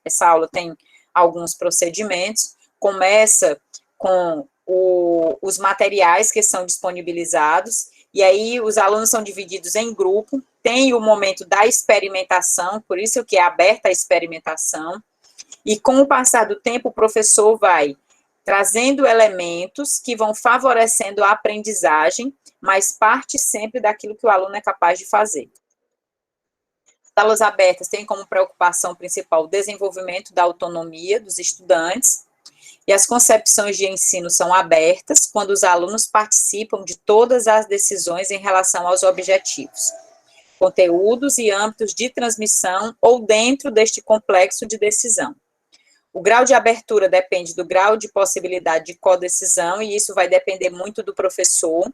Essa aula tem alguns procedimentos, começa com os materiais que são disponibilizados, E aí os alunos são divididos em grupo, tem o momento da experimentação, por isso que é aberta a experimentação, e com o passar do tempo o professor vai trazendo elementos que vão favorecendo a aprendizagem, mas parte sempre daquilo que o aluno é capaz de fazer. Salas abertas têm como preocupação principal o desenvolvimento da autonomia dos estudantes, e as concepções de ensino são abertas quando os alunos participam de todas as decisões em relação aos objetivos, conteúdos e âmbitos de transmissão ou dentro deste complexo de decisão. O grau de abertura depende do grau de possibilidade de codecisão, e isso vai depender muito do professor,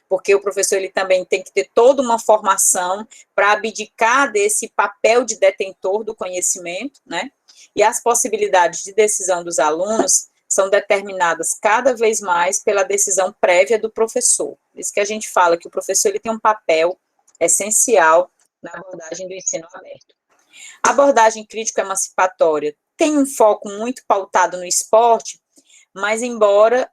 porque o professor ele também tem que ter toda uma formação para abdicar desse papel de detentor do conhecimento, né? E as possibilidades de decisão dos alunos são determinadas cada vez mais pela decisão prévia do professor. Por isso que a gente fala que o professor ele tem um papel essencial na abordagem do ensino aberto. A abordagem crítico-emancipatória tem um foco muito pautado no esporte, mas embora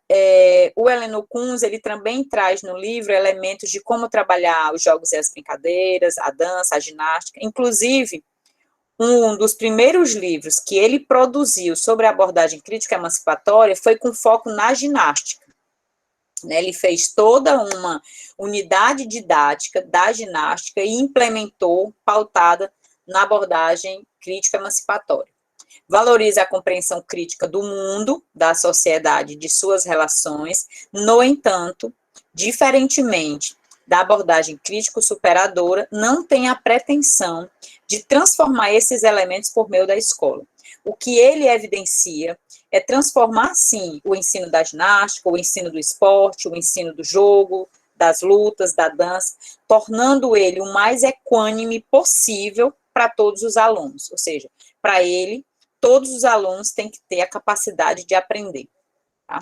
o Heleno Kunz, ele também traz no livro elementos de como trabalhar os jogos e as brincadeiras, a dança, a ginástica, inclusive um dos primeiros livros que ele produziu sobre a abordagem crítica emancipatória foi com foco na ginástica. Né? Ele fez toda uma unidade didática da ginástica e implementou, pautada na abordagem crítica emancipatória. Valoriza a compreensão crítica do mundo, da sociedade, de suas relações, no entanto, diferentemente da abordagem crítico-superadora, não tem a pretensão de transformar esses elementos por meio da escola. O que ele evidencia é transformar, sim, o ensino da ginástica, o ensino do esporte, o ensino do jogo, das lutas, da dança, tornando ele o mais equânime possível para todos os alunos. Ou seja, para ele, todos os alunos têm que ter a capacidade de aprender. Tá?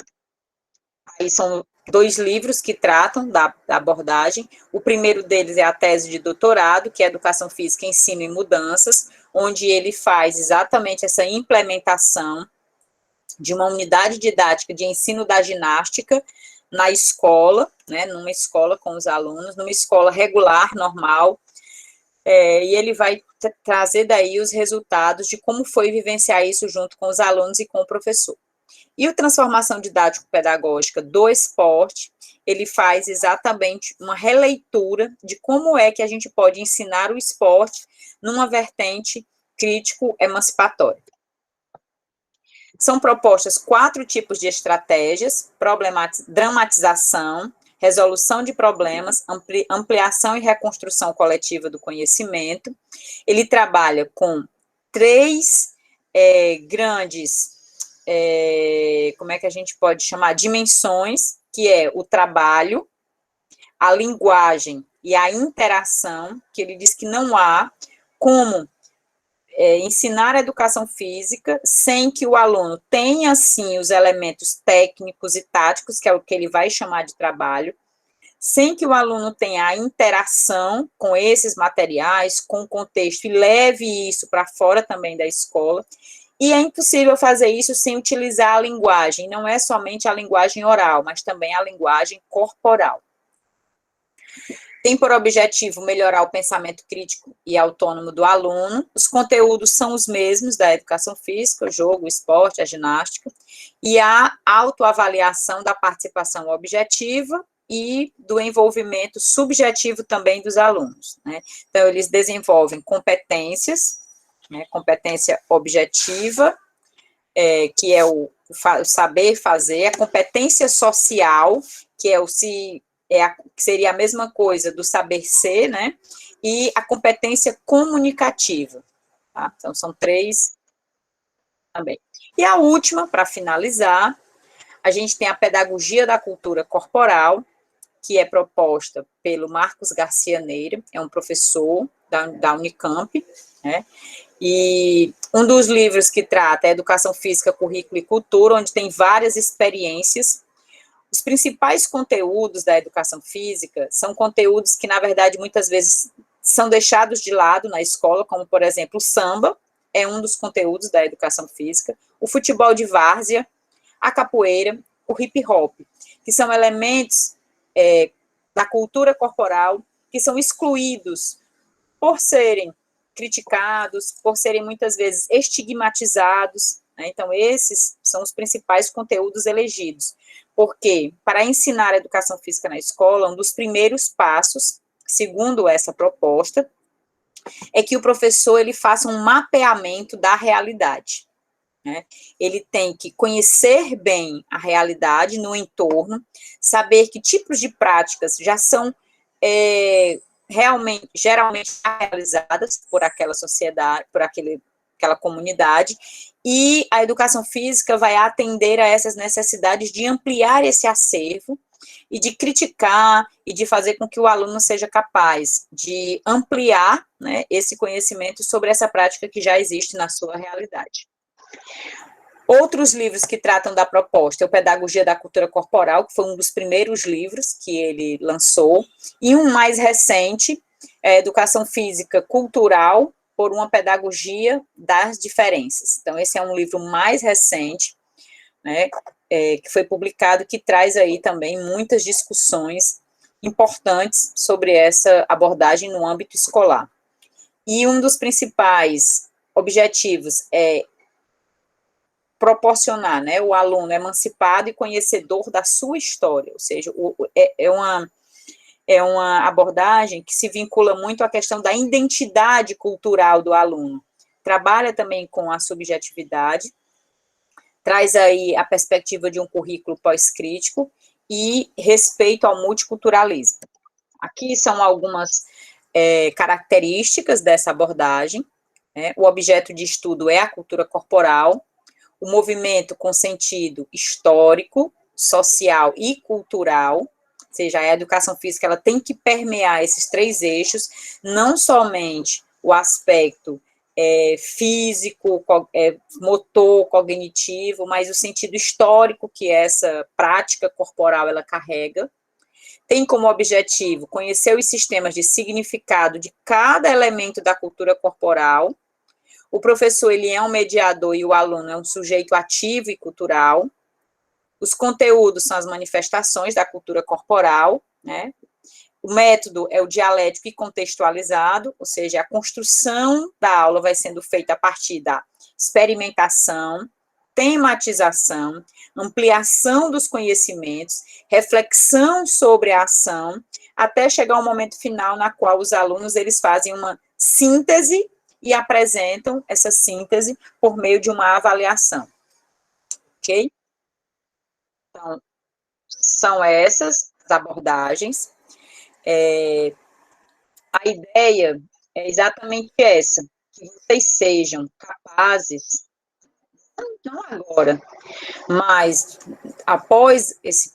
Aí são 2 livros que tratam da abordagem. O primeiro deles é a tese de doutorado, que é Educação Física, Ensino e Mudanças, onde ele faz exatamente essa implementação de uma unidade didática de ensino da ginástica na escola, né, numa escola com os alunos, numa escola regular, normal, e ele vai trazer daí os resultados de como foi vivenciar isso junto com os alunos e com o professor. E o Transformação Didático-Pedagógica do Esporte, ele faz exatamente uma releitura de como é que a gente pode ensinar o esporte numa vertente crítico-emancipatória. São propostas 4 tipos de estratégias: dramatização, resolução de problemas, ampliação e reconstrução coletiva do conhecimento. Ele trabalha com 3 grandes, como é que a gente pode chamar? Dimensões, que é o trabalho, a linguagem e a interação, que ele diz que não há como ensinar a educação física sem que o aluno tenha, sim, os elementos técnicos e táticos, que é o que ele vai chamar de trabalho, sem que o aluno tenha a interação com esses materiais, com o contexto, e leve isso para fora também da escola. E é impossível fazer isso sem utilizar a linguagem, não é somente a linguagem oral, mas também a linguagem corporal. Tem por objetivo melhorar o pensamento crítico e autônomo do aluno. Os conteúdos são os mesmos da educação física, o jogo, o esporte, a ginástica, e a autoavaliação da participação objetiva e do envolvimento subjetivo também dos alunos, né? Então, eles desenvolvem competências, né, competência objetiva, que é o saber fazer, a competência social, que é que seria a mesma coisa do saber ser, né, e a competência comunicativa, tá? Então, são 3 também. E a última, para finalizar, a gente tem a pedagogia da cultura corporal, que é proposta pelo Marcos Garcia Neira, é um professor da Unicamp, né, e um dos livros que trata é Educação Física, Currículo e Cultura, onde tem várias experiências. Os principais conteúdos da educação física são conteúdos que, na verdade, muitas vezes são deixados de lado na escola, como, por exemplo, o samba é um dos conteúdos da educação física, o futebol de várzea, a capoeira, o hip hop, que são elementos da cultura corporal, que são excluídos por serem criticados, por serem muitas vezes estigmatizados, né? Então, esses são os principais conteúdos elegidos, porque para ensinar a educação física na escola, um dos primeiros passos, segundo essa proposta, é que o professor ele faça um mapeamento da realidade, né? Ele tem que conhecer bem a realidade no entorno, saber que tipos de práticas já são geralmente realizadas por aquela sociedade, por aquela comunidade, e a educação física vai atender a essas necessidades de ampliar esse acervo e de criticar e de fazer com que o aluno seja capaz de ampliar, né, esse conhecimento sobre essa prática que já existe na sua realidade. Outros livros que tratam da proposta é o Pedagogia da Cultura Corporal, que foi um dos primeiros livros que ele lançou, e um mais recente, Educação Física Cultural por uma Pedagogia das Diferenças. Então, esse é um livro mais recente, né, que foi publicado, que traz aí também muitas discussões importantes sobre essa abordagem no âmbito escolar. E um dos principais objetivos é proporcionar, né, o aluno emancipado e conhecedor da sua história, ou seja, é uma abordagem que se vincula muito à questão da identidade cultural do aluno. Trabalha também com a subjetividade, traz aí a perspectiva de um currículo pós-crítico e respeito ao multiculturalismo. Aqui são algumas características dessa abordagem, né? O objeto de estudo é a cultura corporal, o movimento com sentido histórico, social e cultural, ou seja, a educação física ela tem que permear esses três eixos, não somente o aspecto físico, motor, cognitivo, mas o sentido histórico que essa prática corporal ela carrega. Tem como objetivo conhecer os sistemas de significado de cada elemento da cultura corporal. O professor ele é um mediador e o aluno é um sujeito ativo e cultural. Os conteúdos são as manifestações da cultura corporal, né? O método é o dialético e contextualizado, ou seja, a construção da aula vai sendo feita a partir da experimentação, tematização, ampliação dos conhecimentos, reflexão sobre a ação, até chegar ao momento final na qual os alunos eles fazem uma síntese e apresentam essa síntese por meio de uma avaliação. Ok? Então, são essas as abordagens. A ideia é exatamente essa, que vocês sejam capazes, não agora, mas após esse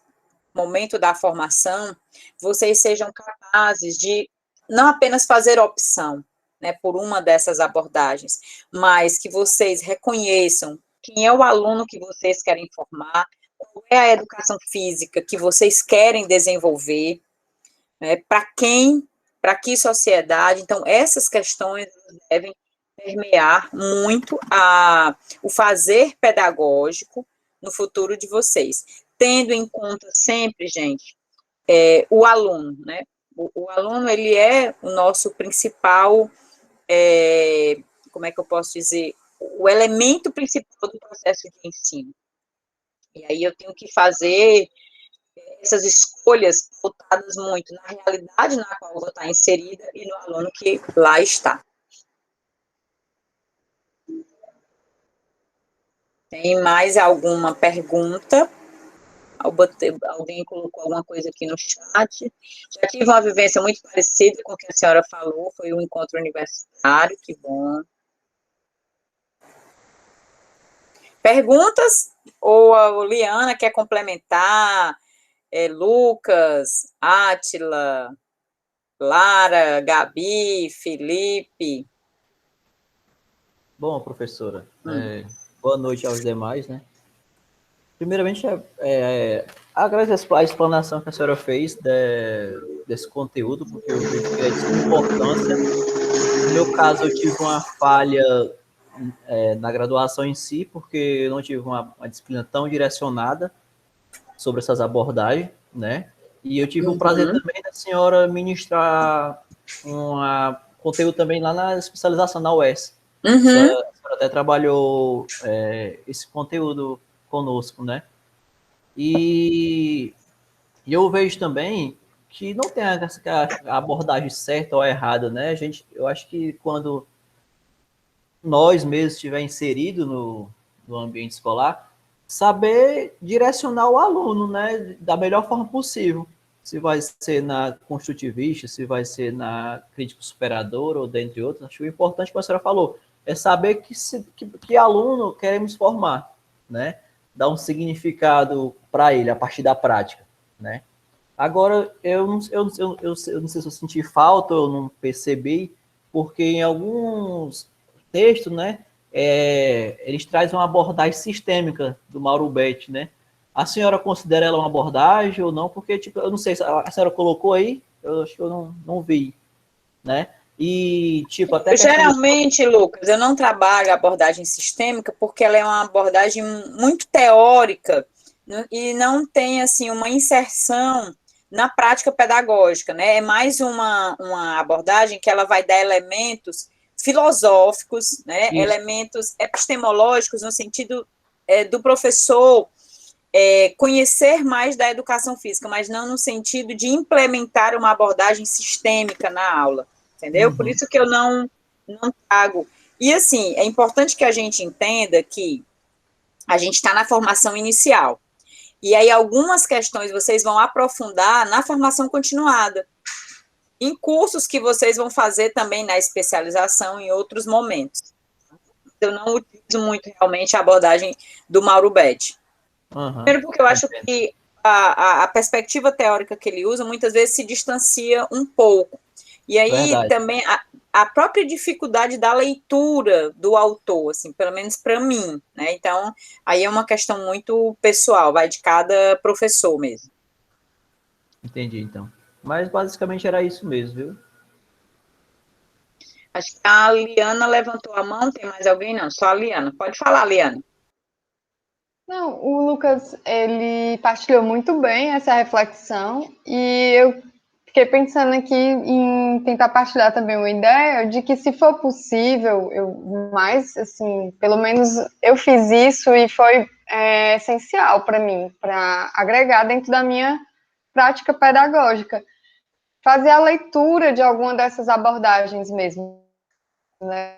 momento da formação, vocês sejam capazes de não apenas fazer opção, né, por uma dessas abordagens, mas que vocês reconheçam quem é o aluno que vocês querem formar, qual é a educação física que vocês querem desenvolver, né, para que sociedade. Então, essas questões devem permear muito o fazer pedagógico no futuro de vocês, tendo em conta sempre, gente, o aluno, né? O aluno, ele é o nosso principal, como é que eu posso dizer, o elemento principal do processo de ensino. E aí eu tenho que fazer essas escolhas voltadas muito na realidade na qual eu vou estar inserida e no aluno que lá está. Tem mais alguma pergunta? Alguém colocou alguma coisa aqui no chat? Já tive uma vivência muito parecida com o que a senhora falou, foi um encontro universitário, que bom. Perguntas? Ou a Liana quer complementar? Lucas, Átila, Lara, Gabi, Felipe. Bom, professora, boa noite aos demais, né? Primeiramente, agradeço a explanação que a senhora fez desse conteúdo, porque eu vejo que é de suma importância. No meu caso, eu tive uma falha na graduação em si, porque eu não tive uma disciplina tão direcionada sobre essas abordagens, né? E eu tive o prazer também da senhora ministrar conteúdo também lá na especialização na UES. A senhora até trabalhou esse conteúdo conosco, né? E eu vejo também que não tem a abordagem certa ou errada, né? Eu acho que quando nós mesmos estiver inserido no ambiente escolar, saber direcionar o aluno, né, da melhor forma possível. Se vai ser na construtivista, se vai ser na crítica superadora ou dentre outros. Acho que o importante, como a senhora falou, é saber que aluno queremos formar, né? Dar um significado para ele a partir da prática, né? Agora, eu não sei se eu senti falta ou não percebi, porque em alguns textos, né, eles trazem uma abordagem sistêmica do Mauro Betti, né? A senhora considera ela uma abordagem ou não? Porque, tipo, eu não sei se a senhora colocou aí, eu acho que eu não vi, né? E, tipo, até... Geralmente, Lucas, eu não trabalho a abordagem sistêmica porque ela é uma abordagem muito teórica e não tem, assim, uma inserção na prática pedagógica, né? É mais uma abordagem que ela vai dar elementos filosóficos, né? Elementos epistemológicos no sentido do professor conhecer mais da educação física, mas não no sentido de implementar uma abordagem sistêmica na aula, entendeu? Por isso que eu não trago. E, assim, é importante que a gente entenda que a gente está na formação inicial. E aí, algumas questões vocês vão aprofundar na formação continuada, em cursos que vocês vão fazer também na especialização em outros momentos. Eu não utilizo muito, realmente, a abordagem do Mauro Betti. Primeiro porque eu acho que a perspectiva teórica que ele usa, muitas vezes, se distancia um pouco. E aí, também, a própria dificuldade da leitura do autor, assim, pelo menos para mim, né? Então, aí é uma questão muito pessoal, vai de cada professor mesmo. Entendi, então. Mas, basicamente, era isso mesmo, viu? Acho que a Liana levantou a mão, tem mais alguém? Não, só a Liana. Pode falar, Liana. Não, o Lucas, ele partilhou muito bem essa reflexão e eu fiquei pensando aqui em tentar partilhar também uma ideia de que, se for possível, assim, pelo menos eu fiz isso e foi essencial para mim, para agregar dentro da minha prática pedagógica, fazer a leitura de alguma dessas abordagens mesmo, né?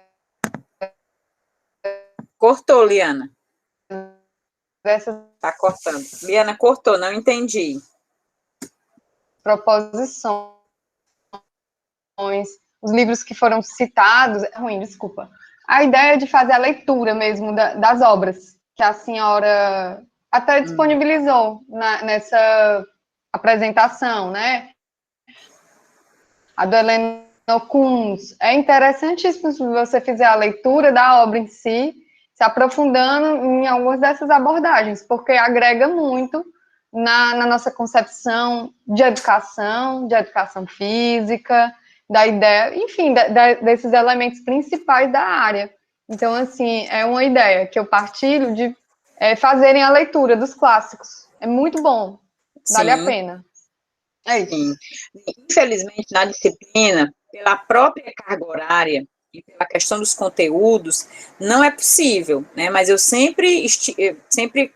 Cortou, Liana. Tá cortando. Liana, cortou, não entendi. Proposições, os livros que foram citados, desculpa. A ideia de fazer a leitura mesmo das obras, que a senhora até disponibilizou nessa apresentação, né? A do Heleno Kuntz. É interessantíssimo se você fizer a leitura da obra em si, se aprofundando em algumas dessas abordagens, porque agrega muito na nossa concepção de educação física, da ideia, enfim, desses elementos principais da área. Então, assim, é uma ideia que eu partilho de fazerem a leitura dos clássicos. É muito bom, vale a pena. É isso. Sim. Infelizmente, na disciplina, pela própria carga horária e pela questão dos conteúdos, não é possível, né? Mas eu sempre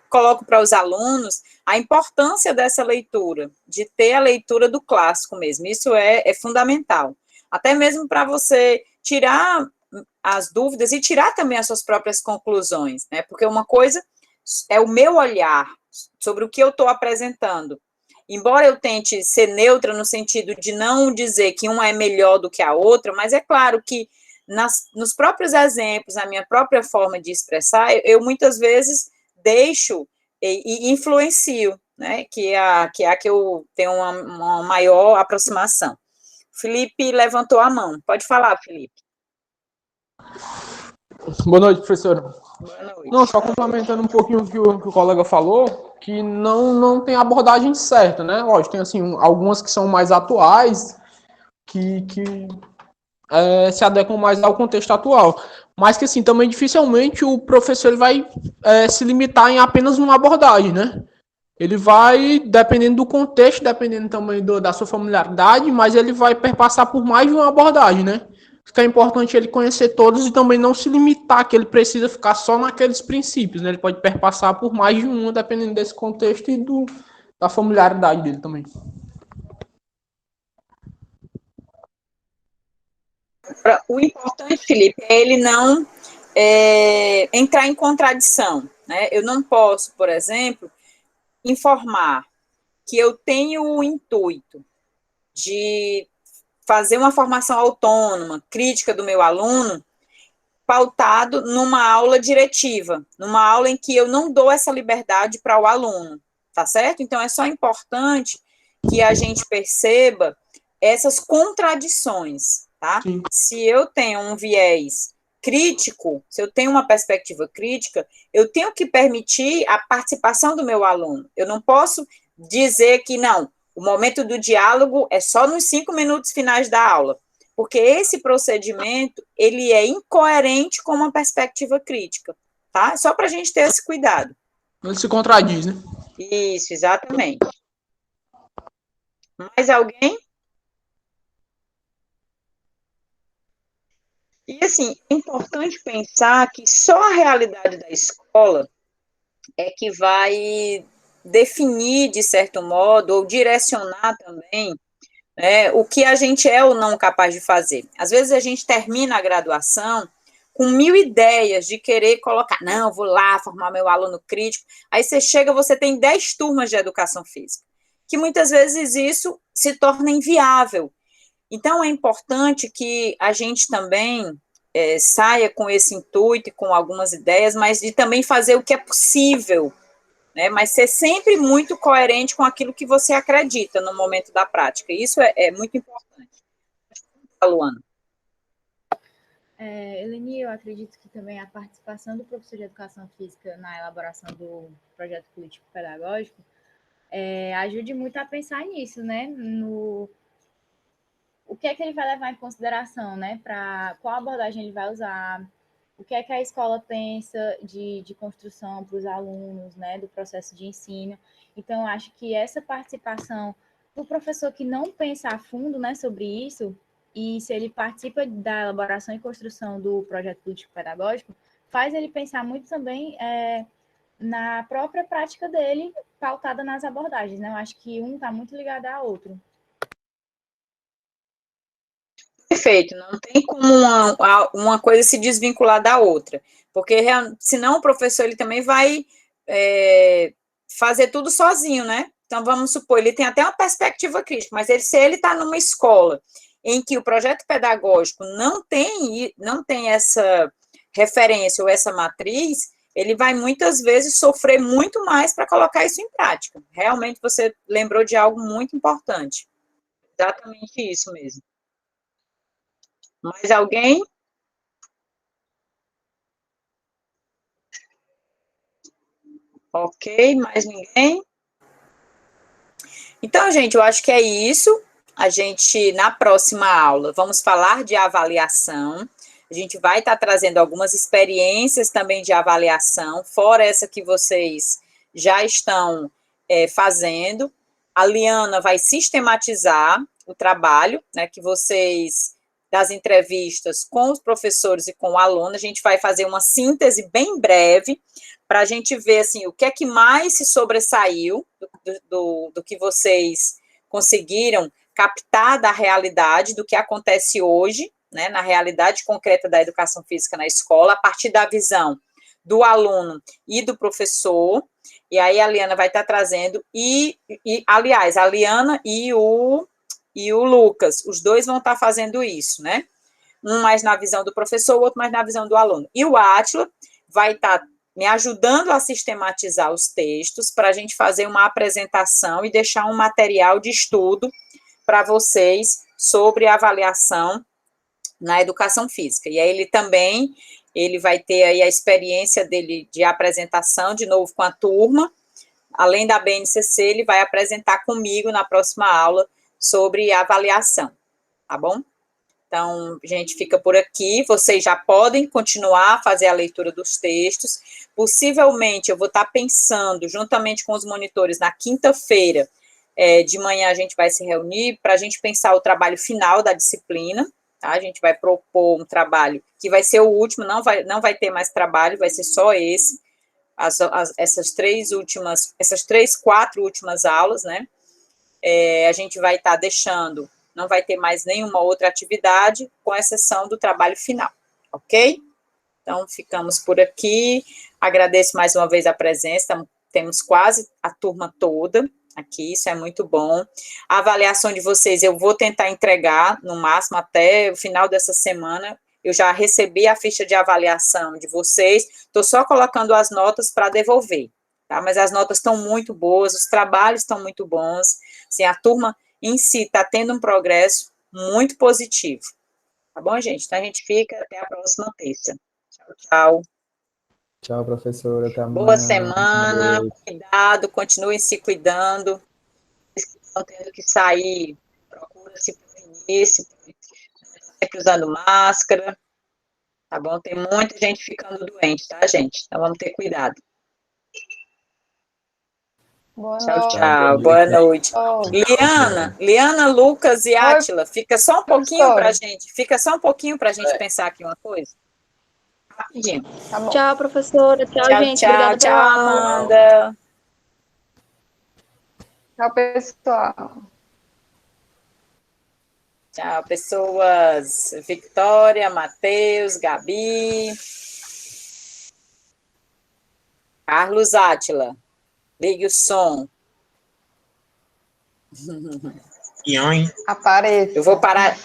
coloco para os alunos a importância dessa leitura, de ter a leitura do clássico mesmo. Isso é fundamental. Até mesmo para você tirar as dúvidas e tirar também as suas próprias conclusões, né? Porque uma coisa é o meu olhar sobre o que eu estou apresentando. Embora eu tente ser neutra no sentido de não dizer que uma é melhor do que a outra, mas é claro que nos próprios exemplos, na minha própria forma de expressar, eu muitas vezes deixo e influencio, né, que é a que eu tenho uma maior aproximação. Felipe levantou a mão. Pode falar, Felipe. Boa noite, professora. Boa noite. Não, só complementando um pouquinho o que o colega falou, que não tem abordagem certa, né? Lógico, tem assim, algumas que são mais atuais, que se adequam mais ao contexto atual. Mas que, assim, também dificilmente o professor ele vai se limitar em apenas uma abordagem, né? Ele vai, dependendo do contexto, dependendo também da sua familiaridade, mas ele vai perpassar por mais de uma abordagem, né? Fica importante ele conhecer todos e também não se limitar, que ele precisa ficar só naqueles princípios, né? Ele pode perpassar por mais de uma, dependendo desse contexto e da familiaridade dele também. O importante, Felipe, é ele não entrar em contradição, né? Eu não posso, por exemplo, informar que eu tenho o intuito de fazer uma formação autônoma, crítica do meu aluno, pautado numa aula diretiva, numa aula em que eu não dou essa liberdade para o aluno, tá certo? Então, é só importante que a gente perceba essas contradições, tá? Sim. Se eu tenho um viés crítico, se eu tenho uma perspectiva crítica, eu tenho que permitir a participação do meu aluno. Eu não posso dizer que não, o momento do diálogo é só nos 5 minutos finais da aula, porque esse procedimento, ele é incoerente com uma perspectiva crítica, tá? Só para a gente ter esse cuidado. Ele se contradiz, né? Isso, exatamente. Mais alguém? E, assim, é importante pensar que só a realidade da escola é que vai definir, de certo modo, ou direcionar também, né, o que a gente é ou não capaz de fazer. Às vezes a gente termina a graduação com 1000 ideias de querer colocar, não, vou lá formar meu aluno crítico, aí você chega, você tem 10 turmas de educação física, que muitas vezes isso se torna inviável. Então, é importante que a gente também saia com esse intuito e com algumas ideias, mas de também fazer o que é possível, né? Mas ser sempre muito coerente com aquilo que você acredita no momento da prática. Isso é muito importante. Luana. Eleni, eu acredito que também a participação do professor de educação física na elaboração do projeto político-pedagógico ajude muito a pensar nisso, né? O que é que ele vai levar em consideração, né? Para qual abordagem ele vai usar, o que é que a escola pensa de construção para os alunos, né? Do processo de ensino. Então, eu acho que essa participação do professor que não pensa a fundo, né, sobre isso, e se ele participa da elaboração e construção do projeto político-pedagógico, faz ele pensar muito também na própria prática dele, pautada nas abordagens, né? Eu acho que um está muito ligado ao outro. Perfeito, não tem como uma coisa se desvincular da outra, porque senão o professor ele também vai fazer tudo sozinho, né? Então, vamos supor, ele tem até uma perspectiva crítica, mas se ele está numa escola em que o projeto pedagógico não tem essa referência ou essa matriz, ele vai muitas vezes sofrer muito mais para colocar isso em prática. Realmente, você lembrou de algo muito importante. Exatamente isso mesmo. Mais alguém? Ok, mais ninguém? Então, gente, eu acho que é isso. A gente, na próxima aula, vamos falar de avaliação. A gente vai estar trazendo algumas experiências também de avaliação, fora essa que vocês já estão fazendo. A Liana vai sistematizar o trabalho, né, que vocês, das entrevistas com os professores e com o aluno, a gente vai fazer uma síntese bem breve, para a gente ver, assim, o que é que mais se sobressaiu do que vocês conseguiram captar da realidade, do que acontece hoje, né, na realidade concreta da educação física na escola, a partir da visão do aluno e do professor, e aí a Liana vai estar trazendo, aliás, a Liana e o Lucas, os dois vão estar fazendo isso, né, um mais na visão do professor, o outro mais na visão do aluno, e o Átila vai estar me ajudando a sistematizar os textos, para a gente fazer uma apresentação e deixar um material de estudo para vocês sobre a avaliação na educação física. E aí ele vai ter aí a experiência dele de apresentação, de novo com a turma, além da BNCC, ele vai apresentar comigo na próxima aula sobre avaliação, tá bom? Então, a gente fica por aqui. Vocês já podem continuar a fazer a leitura dos textos. Possivelmente, eu vou estar pensando, juntamente com os monitores, na quinta-feira, de manhã, a gente vai se reunir para a gente pensar o trabalho final da disciplina. Tá? A gente vai propor um trabalho que vai ser o último, não vai ter mais trabalho, vai ser só esse. Essas 4 últimas aulas, né? A gente vai estar deixando, não vai ter mais nenhuma outra atividade, com exceção do trabalho final, ok? Então, ficamos por aqui. Agradeço mais uma vez a presença, temos quase a turma toda aqui, isso é muito bom. A avaliação de vocês eu vou tentar entregar, no máximo, até o final dessa semana. Eu já recebi a ficha de avaliação de vocês, estou só colocando as notas para devolver, tá? Mas as notas estão muito boas, os trabalhos estão muito bons, assim, a turma em si está tendo um progresso muito positivo, tá bom, gente? Então, a gente fica até a próxima terça. Tchau, tchau. Tchau, professora. Até amanhã. Boa semana, cuidado, continuem se cuidando. Vocês que estão tendo que sair, procura se prevenir, sempre usando máscara, tá bom? Tem muita gente ficando doente, tá, gente? Então vamos ter cuidado. Boa Tchau, noite. tchau. Boa noite. Oi. Liana, Lucas e Átila, fica só um pouquinho professora. pra gente. Fica só um pouquinho pra gente pensar aqui uma coisa. Rapidinho. Tá bom. Tchau, professora. Tchau, Tchau, gente. tchau, Obrigada tchau, pela aula. Amanda. Tchau, pessoal. Tchau, pessoas. Victória, Matheus, Gabi. Carlos Átila. Ligue o som. Apareça. Eu vou parar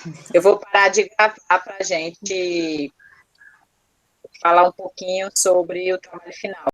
de gravar para a gente falar um pouquinho sobre o trabalho final.